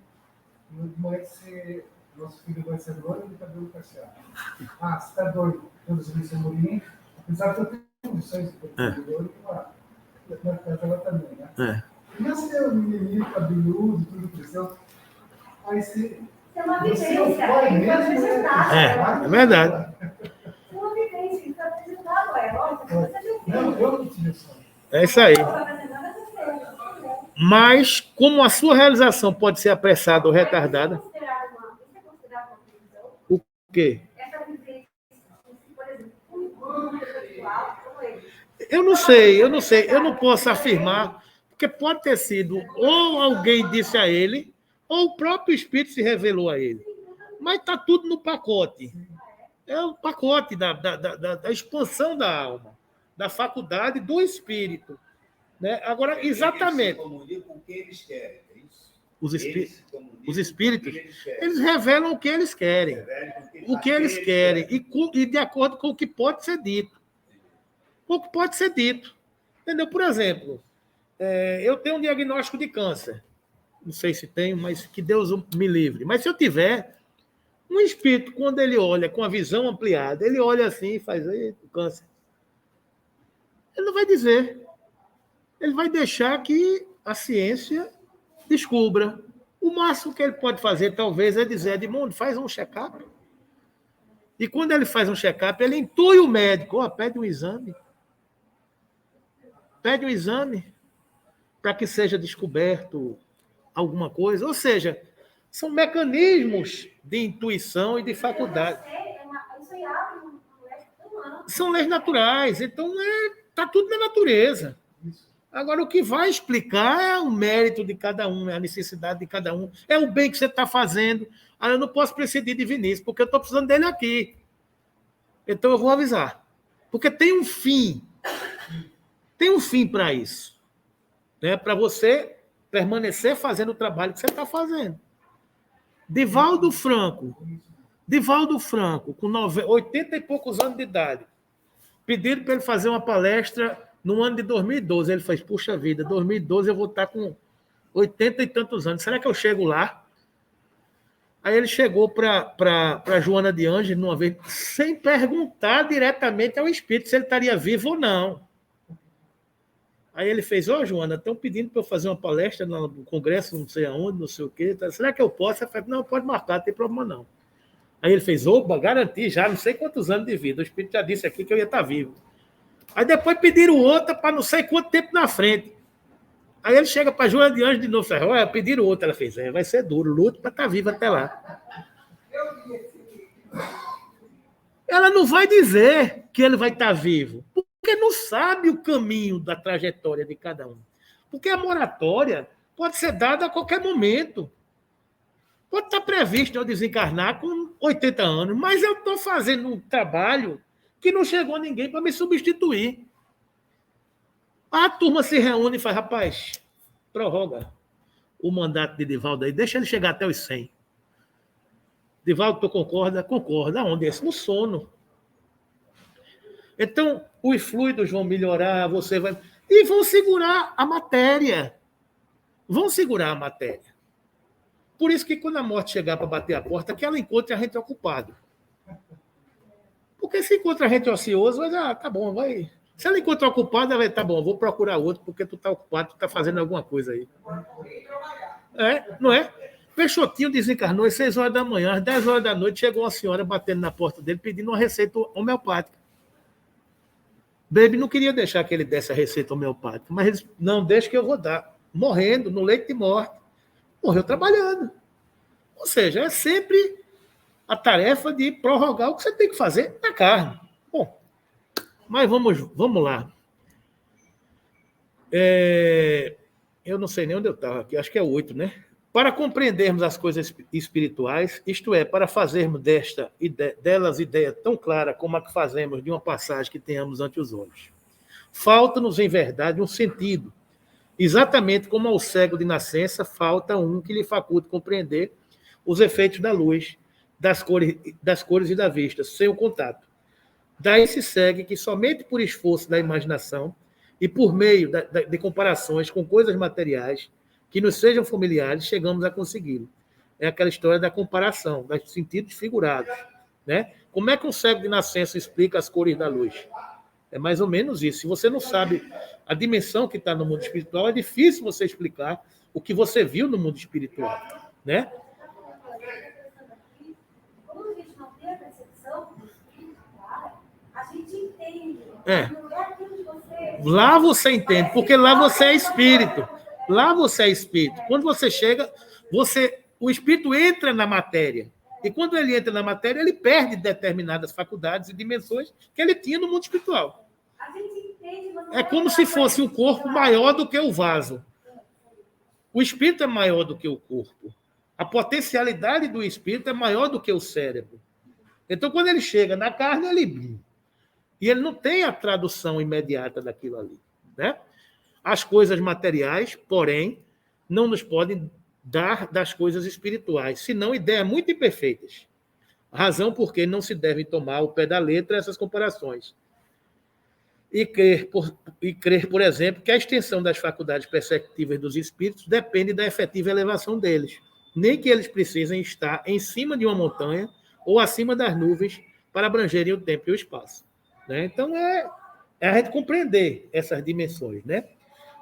nosso filho vai ser loiro de cabelo cacheado. Você está doido, todos eles são loirinhos, apesar de eu ter condições de ter loiro, na casa ela também, né? Mas se é um menino cabeludo, tudo cresceu, aí se... É uma vivência, ele foi apresentado. É verdade. Uma vivência, ele foi apresentado, Não, eu não tive sonho. É isso aí. Mas, como a sua realização pode ser apressada ou retardada... Isso é considerado uma previsão? O quê? Essa vivência, por exemplo, um espiritual, como ele. Eu não sei. Eu não posso afirmar, porque pode ter sido ou alguém disse a ele, ou o próprio Espírito se revelou a ele. Mas está tudo no pacote. É o pacote da expansão da alma, da faculdade do Espírito. Né? Agora, exatamente. Eles se comunicam com o que eles querem, é isso? Os espíritos, eles revelam o que eles querem. O que eles querem. E de acordo com o que pode ser dito. O que pode ser dito. Entendeu? Por exemplo, eu tenho um diagnóstico de câncer. Não sei se tenho, mas que Deus me livre. Mas se eu tiver, um espírito, quando ele olha com a visão ampliada, ele olha assim e faz o câncer. Ele não vai dizer. Ele vai deixar que a ciência descubra. O máximo que ele pode fazer, talvez, é dizer: Edmundo, faz um check-up. E quando ele faz um check-up, ele intui o médico: pede um exame. Pede um exame para que seja descoberto alguma coisa. Ou seja, são mecanismos de intuição e de faculdade. São leis naturais. Então, está tudo na natureza. Agora, o que vai explicar é o mérito de cada um, é a necessidade de cada um, é o bem que você está fazendo. Eu não posso prescindir de Vinícius, porque eu estou precisando dele aqui. Então, eu vou avisar. Porque tem um fim. Tem um fim para isso. Né? Para você permanecer fazendo o trabalho que você está fazendo. Divaldo Franco, com 80 e poucos anos de idade, pediram para ele fazer uma palestra no ano de 2012. Ele fez: puxa vida, 2012 eu vou estar com 80 e tantos anos. Será que eu chego lá? Aí ele chegou para Joana de Ângeles, numa vez, sem perguntar diretamente ao espírito se ele estaria vivo ou não. Aí ele fez: Joana, estão pedindo para eu fazer uma palestra no congresso, não sei aonde, não sei o quê. Será que eu posso? Eu falei: não, pode marcar, não tem problema não. Aí ele fez: garanti já não sei quantos anos de vida. O espírito já disse aqui que eu ia estar vivo. Aí depois pediram outra para não sei quanto tempo na frente. Aí ele chega para Joana de Anjos de novo e fala, olha, pediram outro. Ela fez, vai ser duro, luto para estar viva até lá. Ela não vai dizer que ele vai estar vivo, porque não sabe o caminho da trajetória de cada um. Porque a moratória pode ser dada a qualquer momento. Pode estar previsto eu desencarnar com 80 anos, mas eu estou fazendo um trabalho que não chegou ninguém para me substituir. A turma se reúne e faz, rapaz, prorroga o mandato de Divaldo aí, deixa ele chegar até os 100. Divaldo, tu concorda? Concorda. Aonde é esse? No sono. Então, os fluidos vão melhorar, você vai... E vão segurar a matéria. Vão segurar a matéria. Por isso que quando a morte chegar para bater a porta, que ela encontre a gente ocupado. Porque se encontra a gente ocioso, vai dizer, tá bom, vai... Se ela encontra ocupado, ela vai, tá bom, vou procurar outro, porque tu tá ocupado, tu tá fazendo alguma coisa aí. Não é? Peixotinho desencarnou às 6 horas da manhã, às 10 horas da noite, chegou uma senhora batendo na porta dele, pedindo uma receita homeopática. Baby não queria deixar que ele desse a receita homeopática, mas ele disse, não, deixa que eu vou dar. Morrendo, no leito de morte. Morreu trabalhando. Ou seja, é sempre a tarefa de prorrogar o que você tem que fazer na carne. Bom, mas vamos lá. Eu não sei nem onde eu estava aqui, acho que é 8, né? Para compreendermos as coisas espirituais, isto é, para fazermos delas ideia tão clara como a que fazemos de uma passagem que tenhamos ante os olhos. Falta-nos, em verdade, um sentido. Exatamente como ao cego de nascença, falta um que lhe faculte compreender os efeitos da luz, das cores e da vista, sem o contato. Daí se segue que somente por esforço da imaginação e por meio de comparações com coisas materiais que nos sejam familiares, chegamos a consegui-lo. É aquela história da comparação, dos sentidos figurados. Né? Como é que um cego de nascença explica as cores da luz? É mais ou menos isso. Se você não sabe a dimensão que está no mundo espiritual, é difícil você explicar o que você viu no mundo espiritual. Né? Como a gente não tem a percepção do espírito, a gente entende. Não é aquilo que você... Lá você entende, porque lá você é espírito. Lá você é espírito. Quando você chega, o espírito entra na matéria. E quando ele entra na matéria, ele perde determinadas faculdades e dimensões que ele tinha no mundo espiritual. É como se fosse um corpo maior do que o vaso. O espírito é maior do que o corpo. A potencialidade do espírito é maior do que o cérebro. Então, quando ele chega na carne, e ele não tem a tradução imediata daquilo ali. Né? As coisas materiais, porém, não nos podem dar das coisas espirituais, senão ideias muito imperfeitas. Razão por que não se devem tomar ao pé da letra essas comparações. E crer, por exemplo, que a extensão das faculdades perceptíveis dos espíritos depende da efetiva elevação deles, nem que eles precisem estar em cima de uma montanha ou acima das nuvens para abrangerem o tempo e o espaço. Né? Então, é a gente compreender essas dimensões. Né?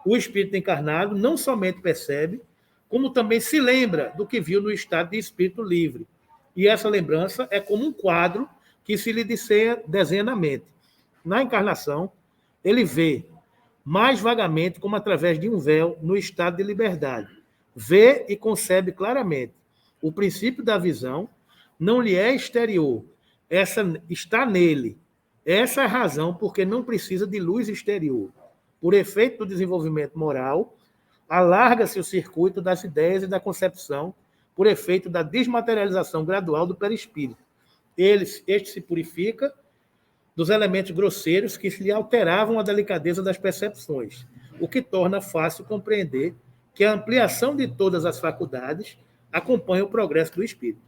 O espírito encarnado não somente percebe, como também se lembra do que viu no estado de espírito livre. E essa lembrança é como um quadro que se lhe desenha na mente. Na encarnação, ele vê mais vagamente, como através de um véu, no estado de liberdade. Vê e concebe claramente. O princípio da visão não lhe é exterior, essa está nele. Essa é a razão porque não precisa de luz exterior. Por efeito do desenvolvimento moral, alarga-se o circuito das ideias e da concepção por efeito da desmaterialização gradual do perispírito. Este se purifica dos elementos grosseiros que lhe alteravam a delicadeza das percepções, o que torna fácil compreender que a ampliação de todas as faculdades acompanha o progresso do espírito.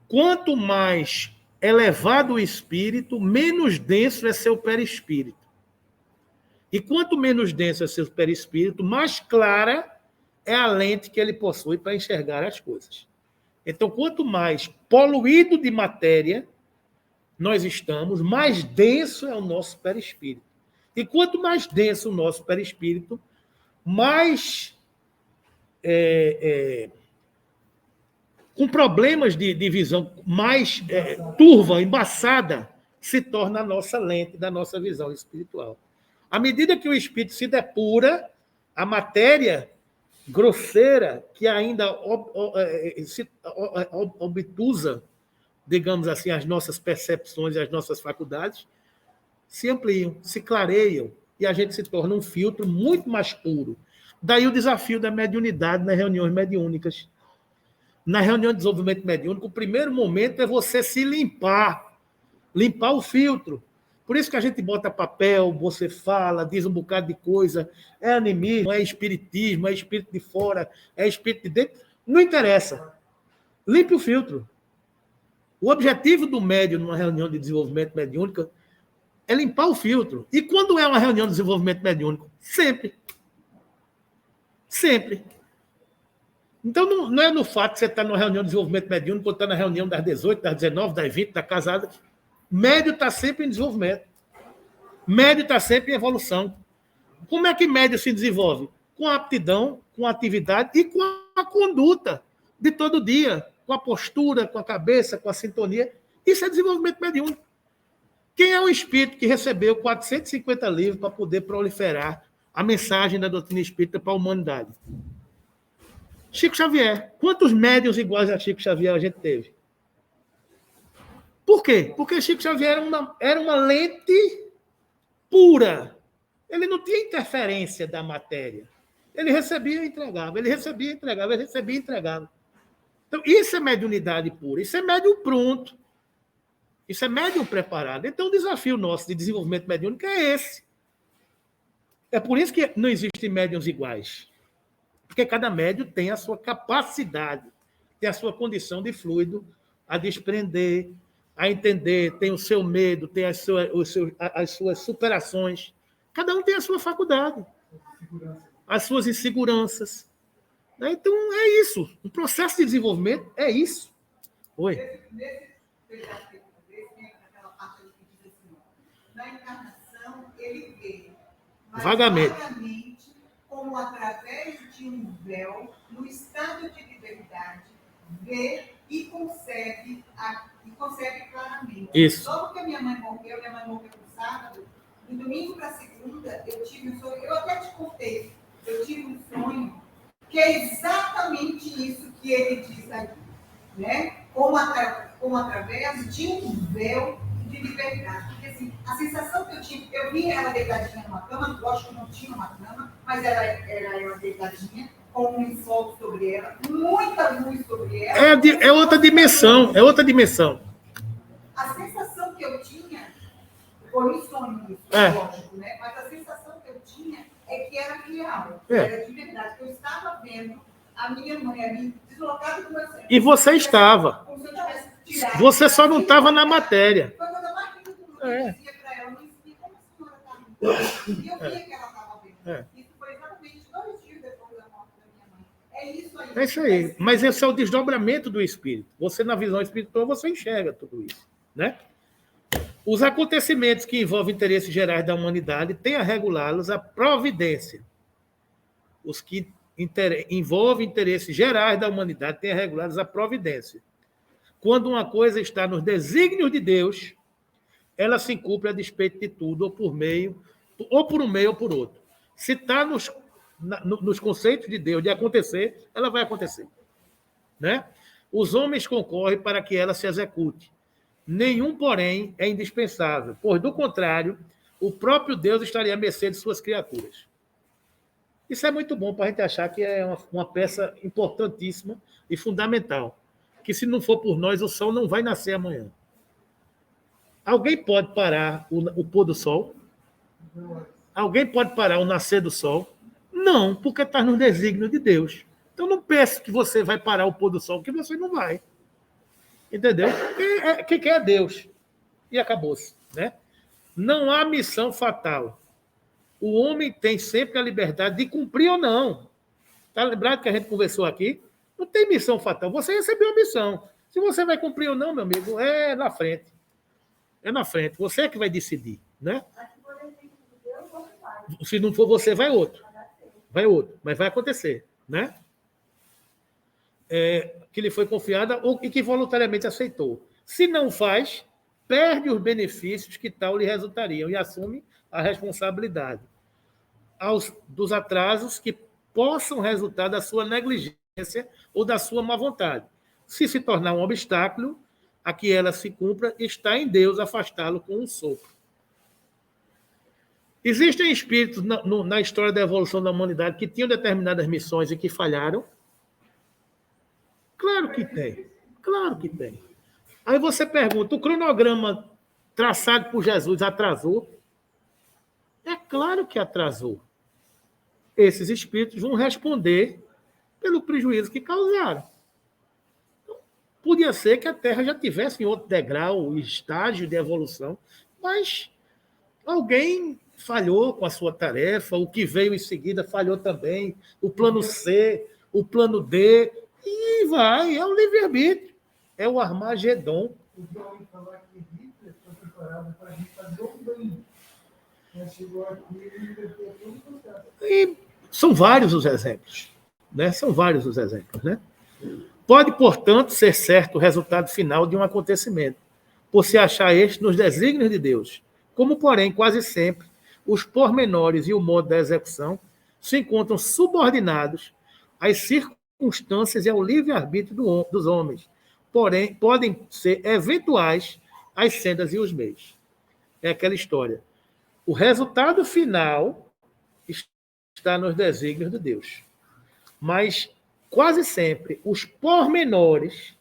Quanto mais elevado o espírito, menos denso é seu perispírito. E quanto menos denso é seu perispírito, mais clara é a lente que ele possui para enxergar as coisas. Então, quanto mais poluído de matéria nós estamos, mais denso é o nosso perispírito. E quanto mais denso o nosso perispírito, mais com problemas de visão, mais turva, embaçada, se torna a nossa lente da nossa visão espiritual. À medida que o espírito se depura, a matéria grosseira que ainda obtusa, digamos assim, as nossas percepções e as nossas faculdades, se ampliam, se clareiam, e a gente se torna um filtro muito mais puro. Daí o desafio da mediunidade nas reuniões mediúnicas. Na reunião de desenvolvimento mediúnico, o primeiro momento é você se limpar o filtro. Por isso que a gente bota papel, você fala, diz um bocado de coisa, é animismo, é espiritismo, é espírito de fora, é espírito de dentro. Não interessa. Limpe o filtro. O objetivo do médium numa reunião de desenvolvimento mediúnico é limpar o filtro. E quando é uma reunião de desenvolvimento mediúnico? Sempre. Sempre. Então, não é no fato de você estar numa reunião de desenvolvimento mediúnico ou estar na reunião das 18, das 19, das 20, das casadas. Médio está sempre em desenvolvimento. Médio está sempre em evolução. Como é que médio se desenvolve? Com a aptidão, com a atividade e com a conduta de todo dia, com a postura, com a cabeça, com a sintonia. Isso é desenvolvimento mediúnico. Quem é o espírito que recebeu 450 livros para poder proliferar a mensagem da doutrina espírita para a humanidade? Chico Xavier. Quantos médiuns iguais a Chico Xavier a gente teve? Por quê? Porque Chico Xavier era uma lente pura. Ele não tinha interferência da matéria. Ele recebia e entregava. Ele recebia e entregava. Ele recebia e entregava. Então, isso é mediunidade pura. Isso é médium pronto. Isso é médium preparado. Então, o desafio nosso de desenvolvimento mediúnico é esse. É por isso que não existem médiuns iguais. Porque cada médium tem a sua capacidade, tem a sua condição de fluido a desprender, a entender, tem o seu medo, tem as suas superações. Cada um tem a sua faculdade, as suas inseguranças. Então, é isso. O processo de desenvolvimento é isso. Oi. Na encarnação, ele vê Vagamente, como através de um véu, no estado de liberdade, vê e concebe claramente. Isso. Logo que a minha mãe morreu no sábado, no domingo para segunda, eu tive um sonho, eu até te contei, eu tive um sonho que é exatamente isso que ele diz aqui, né? Como através de um véu de liberdade. Porque, assim, a sensação que eu tive, eu vi ela deitadinha numa cama, lógico que não tinha uma cama, mas ela era deitadinha, com um lençol sobre ela, muita luz sobre ela. É outra dimensão, é outra dimensão. A sensação que eu tinha, foi um sonho isso, lógico, né? Mas a sensação que eu tinha é que era real, era de verdade, que eu estava vendo a minha mãe ali deslocada do meu centro. E você estava. Como se eu tivesse tirado. Você só não estava na matéria. Foi quando eu mais que eu dizia para ela, não explica como a senhora está ali. E eu via que ela estava vendo. Isso foi exatamente 2 dias depois da morte da minha mãe. É isso aí. É isso aí. Mas esse é o desdobramento do espírito. Você, na visão espiritual, você enxerga tudo isso, né? Os acontecimentos que envolvem interesses gerais da humanidade têm a regulá-los a providência. Os que envolvem interesses gerais da humanidade têm a regulá-los a providência. Quando uma coisa está nos desígnios de Deus, ela se cumpre a despeito de tudo, ou por um meio ou por outro. Se está nos conceitos de Deus de acontecer, ela vai acontecer, né? Os homens concorrem para que ela se execute. Nenhum, porém, é indispensável, pois, do contrário, o próprio Deus estaria à mercê de suas criaturas. Isso é muito bom para a gente achar que é uma peça importantíssima e fundamental, que se não for por nós, o sol não vai nascer amanhã. Alguém pode parar o pôr do sol? Alguém pode parar o nascer do sol? Não, porque está no desígnio de Deus. Então não pense que você vai parar o pôr do sol, que você não vai. Entendeu? Quem quer é Deus. E acabou-se, né? Não há missão fatal. O homem tem sempre a liberdade de cumprir ou não. Está lembrado que a gente conversou aqui? Não tem missão fatal. Você recebeu a missão. Se você vai cumprir ou não, meu amigo, é na frente. É na frente. Você é que vai decidir, né? Se não for você, vai outro. Vai outro. Mas vai acontecer, né? Que lhe foi confiada e que voluntariamente aceitou. Se não faz, perde os benefícios que tal lhe resultariam e assume a responsabilidade. dos atrasos que possam resultar da sua negligência ou da sua má vontade. Se tornar um obstáculo a que ela se cumpra, está em Deus afastá-lo com um sopro. Existem espíritos na história da evolução da humanidade que tinham determinadas missões e que falharam? Claro que tem. Claro que tem. Aí você pergunta, o cronograma traçado por Jesus atrasou? É claro que atrasou. Esses espíritos vão responder pelo prejuízo que causaram. Então, podia ser que a Terra já tivesse em outro degrau, estágio de evolução, mas alguém falhou com a sua tarefa, o que veio em seguida falhou também, o plano C, o plano D, e vai, é o livre-arbítrio, é o Armagedon. O João falar que Hitler foi preparado para a gente fazer o bem. Mas chegou aqui e ele meteu tudo no processo. E são vários os exemplos, né? São vários os exemplos, né? Pode, portanto, ser certo o resultado final de um acontecimento, por se achar este nos desígnios de Deus, como, porém, quase sempre, os pormenores e o modo da execução se encontram subordinados às circunstâncias e ao livre-arbítrio dos homens, porém, podem ser eventuais as sendas e os meios. É aquela história. O resultado final está nos desígnios de Deus. Mas, quase sempre, os pormenores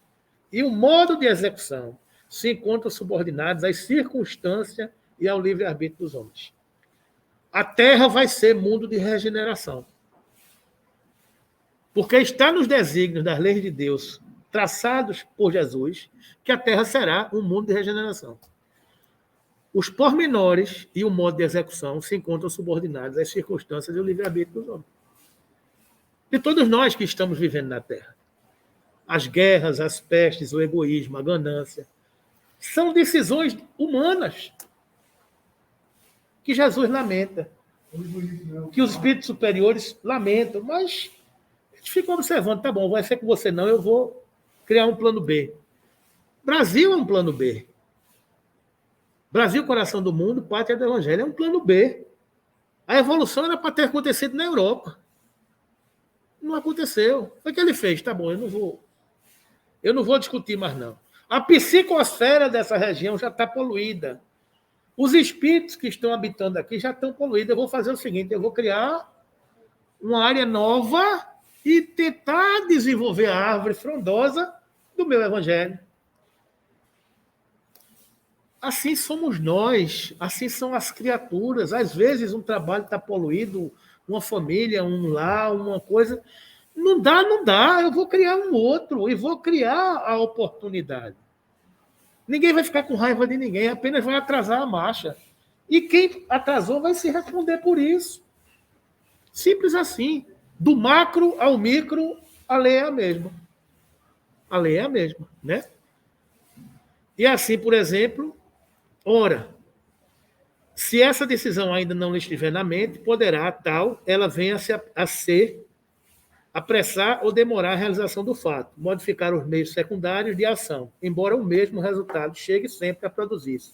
e o modo de execução se encontram subordinados às circunstâncias e ao livre-arbítrio dos homens. A Terra vai ser mundo de regeneração. Porque está nos desígnios das leis de Deus, traçados por Jesus, que a Terra será um mundo de regeneração. Os pormenores e o modo de execução se encontram subordinados às circunstâncias e ao livre-arbítrio dos homens. De todos nós que estamos vivendo na Terra. As guerras, as pestes, o egoísmo, a ganância, são decisões humanas que Jesus lamenta, que os espíritos superiores lamentam, mas a gente fica observando, tá bom, vai ser com você não, eu vou criar um plano B. Brasil é um plano B. Brasil, coração do mundo, pátria do evangelho, é um plano B. A evolução era para ter acontecido na Europa. Não aconteceu. Foi o que ele fez, tá bom, eu não vou discutir mais não. A psicosfera dessa região já está poluída. Os espíritos que estão habitando aqui já estão poluídos. Eu vou fazer o seguinte, eu vou criar uma área nova e tentar desenvolver a árvore frondosa do meu evangelho. Assim somos nós, assim são as criaturas. Às vezes um trabalho está poluído, uma família, um lar, uma coisa. Não dá. Eu vou criar um outro e vou criar a oportunidade. Ninguém vai ficar com raiva de ninguém, apenas vai atrasar a marcha. E quem atrasou vai se responder por isso. Simples assim. Do macro ao micro, a lei é a mesma. A lei é a mesma, né? E assim, por exemplo, ora, se essa decisão ainda não lhe estiver na mente, poderá, tal, ela venha a ser apressar ou demorar a realização do fato, modificar os meios secundários de ação, embora o mesmo resultado chegue sempre a produzir-se.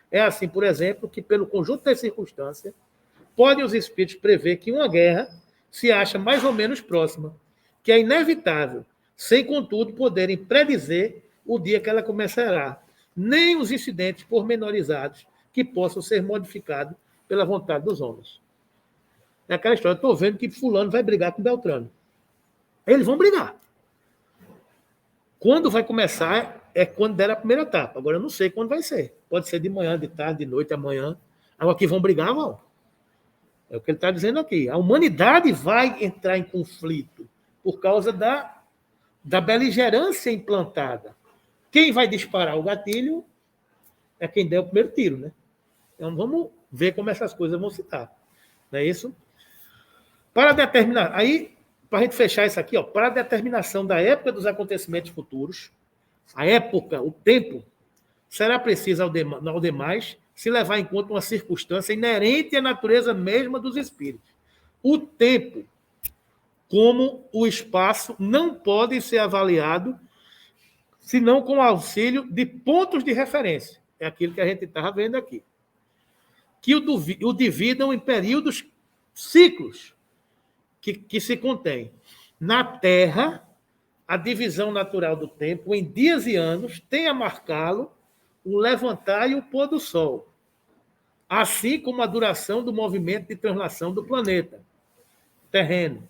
É assim, por exemplo, que pelo conjunto das circunstâncias, podem os espíritos prever que uma guerra se acha mais ou menos próxima, que é inevitável, sem, contudo, poderem predizer o dia que ela começará, nem os incidentes pormenorizados que possam ser modificados pela vontade dos homens. É aquela história, estou vendo que fulano vai brigar com Beltrano. Eles vão brigar. Quando vai começar, é quando der a primeira etapa. Agora, eu não sei quando vai ser. Pode ser de manhã, de tarde, de noite, amanhã. Agora, que vão brigar, vão. É o que ele está dizendo aqui. A humanidade vai entrar em conflito por causa da beligerância implantada. Quem vai disparar o gatilho é quem der o primeiro tiro, né? Então, vamos ver como essas coisas vão se dar. Não é isso? Para determinar... Aí, para a gente fechar isso aqui, ó, para a determinação da época dos acontecimentos futuros, a época, o tempo, será preciso ao demais se levar em conta uma circunstância inerente à natureza mesma dos espíritos. O tempo, como o espaço, não podem ser avaliados senão com o auxílio de pontos de referência. É aquilo que a gente estava vendo aqui. Que o dividam em períodos ciclos que se contém. Na Terra, a divisão natural do tempo, em dias e anos, tem a marcá-lo o levantar e o pôr do sol, assim como a duração do movimento de translação do planeta terreno.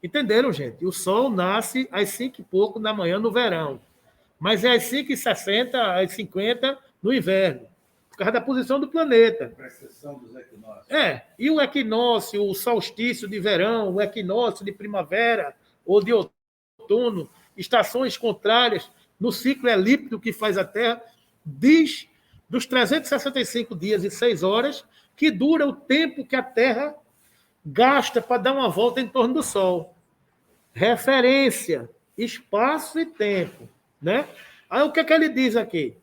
Entenderam, gente? O sol nasce às 5 e pouco da manhã no verão, mas é às 5h60, às 50 no inverno, por causa da posição do planeta. Precessão dos equinócios. E o equinócio, o solstício de verão, o equinócio de primavera ou de outono, estações contrárias no ciclo elíptico que faz a Terra, diz dos 365 dias e 6 horas que dura o tempo que a Terra gasta para dar uma volta em torno do Sol. Referência, espaço e tempo. Né? Aí o que é que ele diz aqui?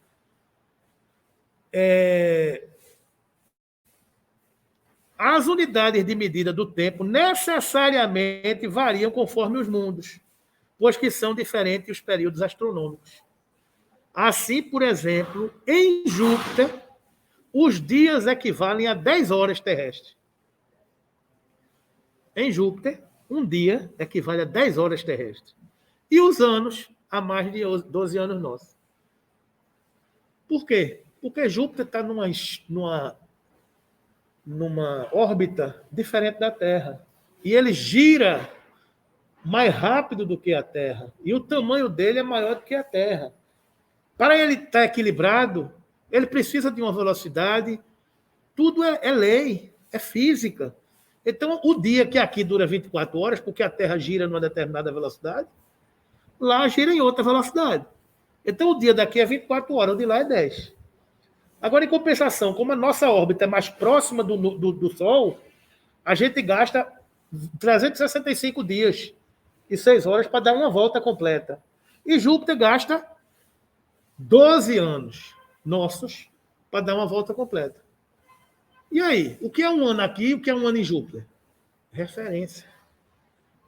As unidades de medida do tempo necessariamente variam conforme os mundos, pois que são diferentes os períodos astronômicos. Assim, por exemplo, em Júpiter, os dias equivalem a 10 horas terrestres. Em Júpiter, um dia equivale a 10 horas terrestres. E os anos a mais de 12 anos nossos. Por quê? Porque Júpiter está numa órbita diferente da Terra. E ele gira mais rápido do que a Terra. E o tamanho dele é maior do que a Terra. Para ele estar equilibrado, ele precisa de uma velocidade. Tudo é lei, é física. Então, o dia que aqui dura 24 horas, porque a Terra gira numa determinada velocidade, lá gira em outra velocidade. Então, o dia daqui é 24 horas, o de lá é 10. Agora, em compensação, como a nossa órbita é mais próxima do Sol, a gente gasta 365 dias e 6 horas para dar uma volta completa. E Júpiter gasta 12 anos nossos para dar uma volta completa. E aí? O que é um ano aqui e o que é um ano em Júpiter? Referência.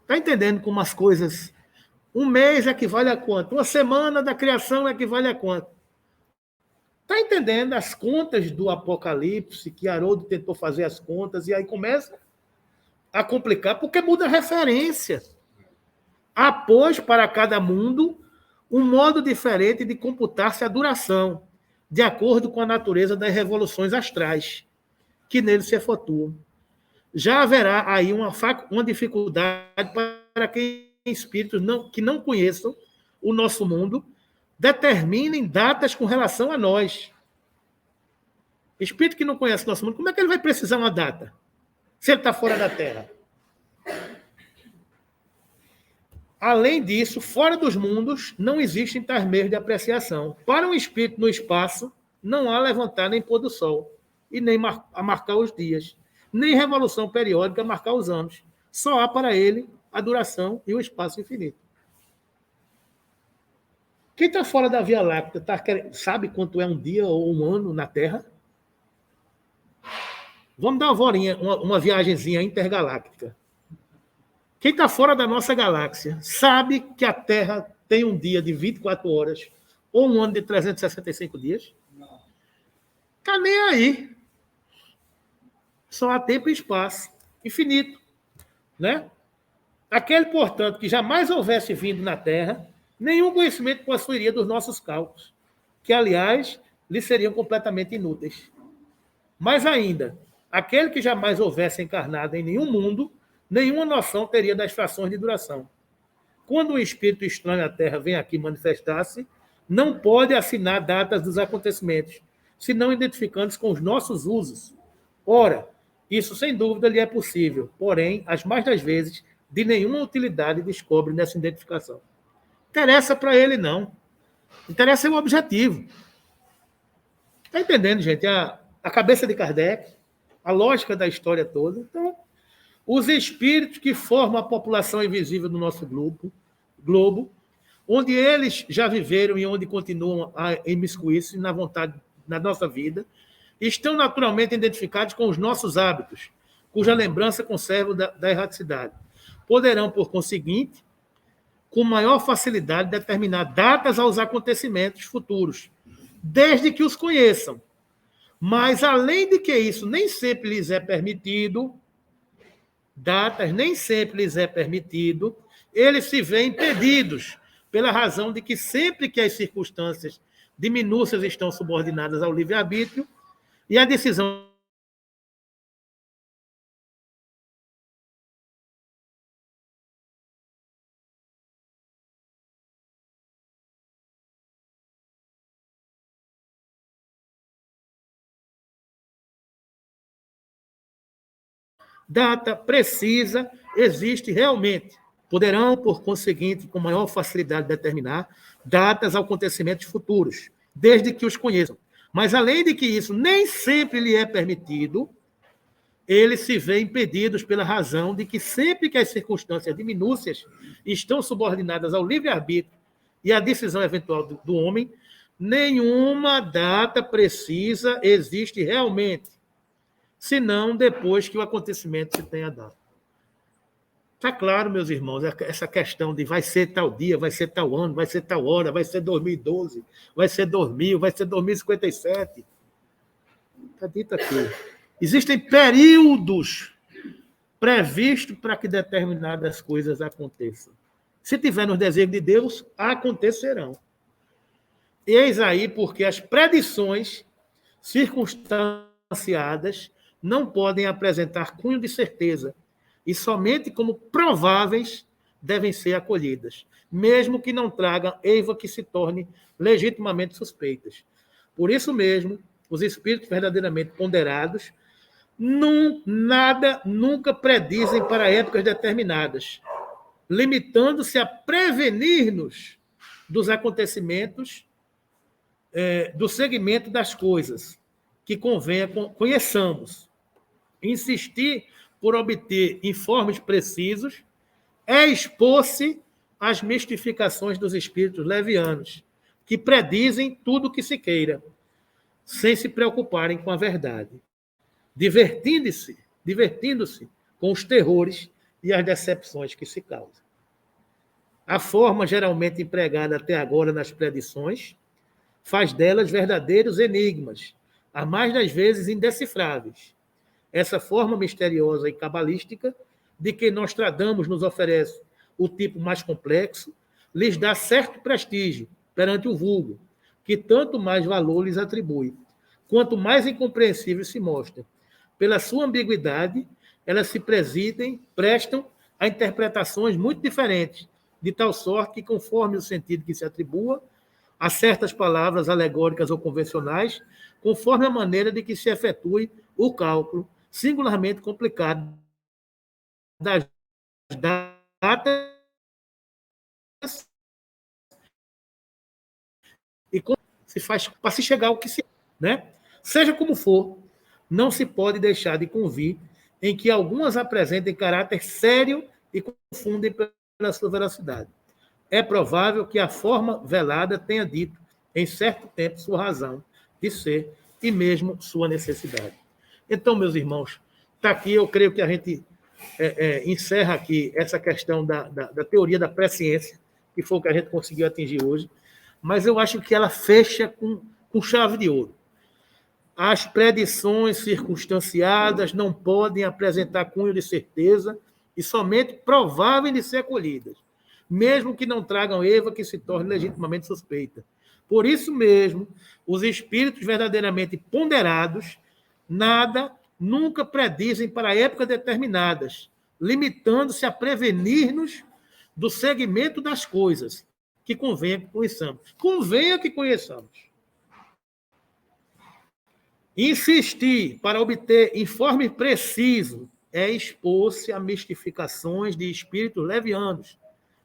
Está entendendo como as coisas... Um mês equivale a quanto? Uma semana da criação equivale a quanto? Está entendendo as contas do Apocalipse, que Haroldo tentou fazer as contas, e aí começa a complicar, porque muda a referência. Há, pois, para cada mundo, um modo diferente de computar-se a duração, de acordo com a natureza das revoluções astrais, que nele se efetuam. Já haverá aí uma dificuldade para quem espíritos que não conheçam o nosso mundo determinem datas com relação a nós. Espírito que não conhece o nosso mundo, como é que ele vai precisar uma data? Se ele está fora da Terra. Além disso, fora dos mundos, não existem tais meios de apreciação. Para um espírito no espaço, não há levantar nem pôr do sol, e nem a marcar os dias, nem revolução periódica a marcar os anos. Só há para ele a duração e o espaço infinito. Quem está fora da Via Láctea sabe quanto é um dia ou um ano na Terra? Vamos dar uma viagenzinha intergaláctica. Quem está fora da nossa galáxia sabe que a Terra tem um dia de 24 horas ou um ano de 365 dias? Não. Está nem aí. Só há tempo e espaço. Infinito. Né? Aquele, portanto, que jamais houvesse vindo na Terra, nenhum conhecimento possuiria dos nossos cálculos, que, aliás, lhe seriam completamente inúteis. Mais ainda, aquele que jamais houvesse encarnado em nenhum mundo, nenhuma noção teria das frações de duração. Quando um espírito estranho à Terra vem aqui manifestar-se, não pode assinar datas dos acontecimentos, senão identificando-se com os nossos usos. Ora, isso sem dúvida lhe é possível, porém, as mais das vezes, de nenhuma utilidade descobre nessa identificação. Interessa para ele, não. Interessa o objetivo. Está entendendo, gente? A cabeça de Kardec, a lógica da história toda. Então, os espíritos que formam a população invisível do nosso globo, onde eles já viveram e onde continuam a imiscuir-se na vontade, na nossa vida, estão naturalmente identificados com os nossos hábitos, cuja lembrança conserva da erraticidade. Poderão, por conseguinte, com maior facilidade, determinar datas aos acontecimentos futuros, desde que os conheçam. Mas, além de que isso nem sempre lhes é permitido, datas nem sempre lhes é permitido, eles se veem impedidos, pela razão de que sempre que as circunstâncias de minúcias estão subordinadas ao livre-arbítrio e a decisão data precisa existe realmente. Poderão, por conseguinte, com maior facilidade determinar datas a acontecimentos futuros, desde que os conheçam. Mas, além de que isso nem sempre lhe é permitido, eles se veem impedidos pela razão de que sempre que as circunstâncias de minúcias estão subordinadas ao livre-arbítrio e à decisão eventual do homem, nenhuma data precisa existe realmente, senão depois que o acontecimento se tenha dado. Está claro, meus irmãos, essa questão de vai ser tal dia, vai ser tal ano, vai ser tal hora, vai ser 2012, vai ser 2000, vai ser 2057. Está dito aqui. Existem períodos previstos para que determinadas coisas aconteçam. Se tiver nos desígnios de Deus, acontecerão. Eis aí porque as predições circunstanciadas não podem apresentar cunho de certeza, e somente como prováveis devem ser acolhidas, mesmo que não tragam eiva que se torne legitimamente suspeitas. Por isso mesmo, os espíritos verdadeiramente ponderados nunca predizem para épocas determinadas, limitando-se a prevenir-nos dos acontecimentos do segmento das coisas que convenha conheçamos. Insistir por obter informes precisos é expor-se às mistificações dos espíritos levianos, que predizem tudo o que se queira, sem se preocuparem com a verdade, divertindo-se com os terrores e as decepções que se causam. A forma geralmente empregada até agora nas predições faz delas verdadeiros enigmas, a mais das vezes indecifráveis. Essa forma misteriosa e cabalística de que Nostradamus nos oferece o tipo mais complexo, lhes dá certo prestígio perante o vulgo, que tanto mais valor lhes atribui, quanto mais incompreensível se mostra. Pela sua ambiguidade, elas se prestam a interpretações muito diferentes, de tal sorte que, conforme o sentido que se atribua a certas palavras alegóricas ou convencionais, conforme a maneira de que se efetue o cálculo singularmente complicado das datas e como se faz para se chegar ao que se... Né? Seja como for, não se pode deixar de convir em que algumas apresentem caráter sério e confundem pela sua veracidade. É provável que a forma velada tenha dito, em certo tempo, sua razão de ser e mesmo sua necessidade. Então, meus irmãos, está aqui, eu creio que a gente encerra aqui essa questão da teoria da presciência, que foi o que a gente conseguiu atingir hoje, mas eu acho que ela fecha com chave de ouro. As predições circunstanciadas não podem apresentar cunho de certeza e somente prováveis de ser acolhidas, mesmo que não tragam eiva que se torne legitimamente suspeita. Por isso mesmo, os espíritos verdadeiramente ponderados nunca predizem para épocas determinadas, limitando-se a prevenir-nos do segmento das coisas que convenha que conheçamos. Convenha que conheçamos. Insistir para obter informe preciso é expor-se a mistificações de espíritos levianos,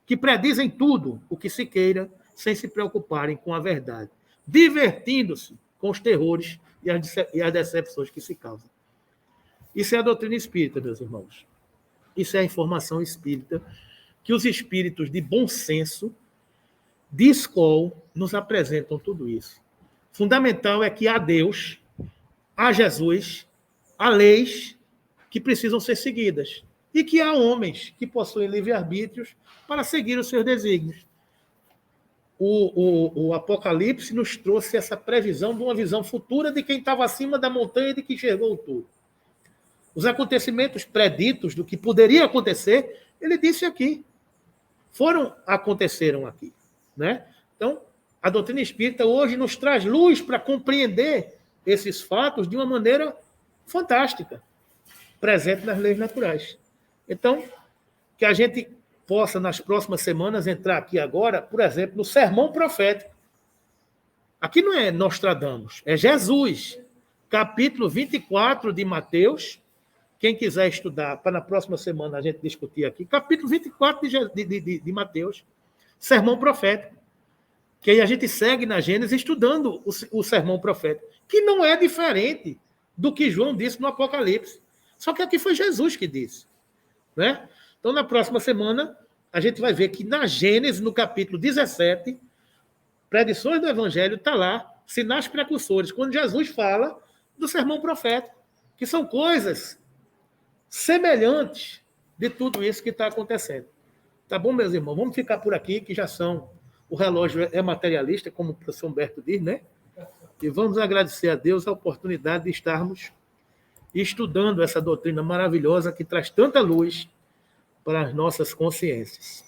que predizem tudo o que se queira, sem se preocuparem com a verdade, divertindo-se com os terrores e as decepções que se causam. Isso é a doutrina espírita, meus irmãos. Isso é a informação espírita que os espíritos de bom senso, de escola, nos apresentam tudo isso. Fundamental é que há Deus, há Jesus, há leis que precisam ser seguidas e que há homens que possuem livre-arbítrios para seguir os seus desígnios. O Apocalipse nos trouxe essa previsão de uma visão futura de quem estava acima da montanha e de que enxergou tudo. Os acontecimentos preditos do que poderia acontecer, ele disse aqui. Aconteceram aqui. Né? Então, a doutrina espírita hoje nos traz luz para compreender esses fatos de uma maneira fantástica, presente nas leis naturais. Então, que a gente possa, nas próximas semanas, entrar aqui agora, por exemplo, no sermão profético. Aqui não é Nostradamus, é Jesus, capítulo 24 de Mateus. Quem quiser estudar, para na próxima semana a gente discutir aqui, capítulo 24 de Mateus, sermão profético. Que aí a gente segue na Gênesis estudando o sermão profético, que não é diferente do que João disse no Apocalipse. Só que aqui foi Jesus que disse. Né? Então, na próxima semana, a gente vai ver que na Gênesis, no capítulo 17, predições do Evangelho, está lá, sinais precursores, quando Jesus fala do sermão profético, que são coisas semelhantes de tudo isso que está acontecendo. Tá bom, meus irmãos? Vamos ficar por aqui, que já são... O relógio é materialista, como o professor Humberto diz, né? E vamos agradecer a Deus a oportunidade de estarmos estudando essa doutrina maravilhosa que traz tanta luz para as nossas consciências.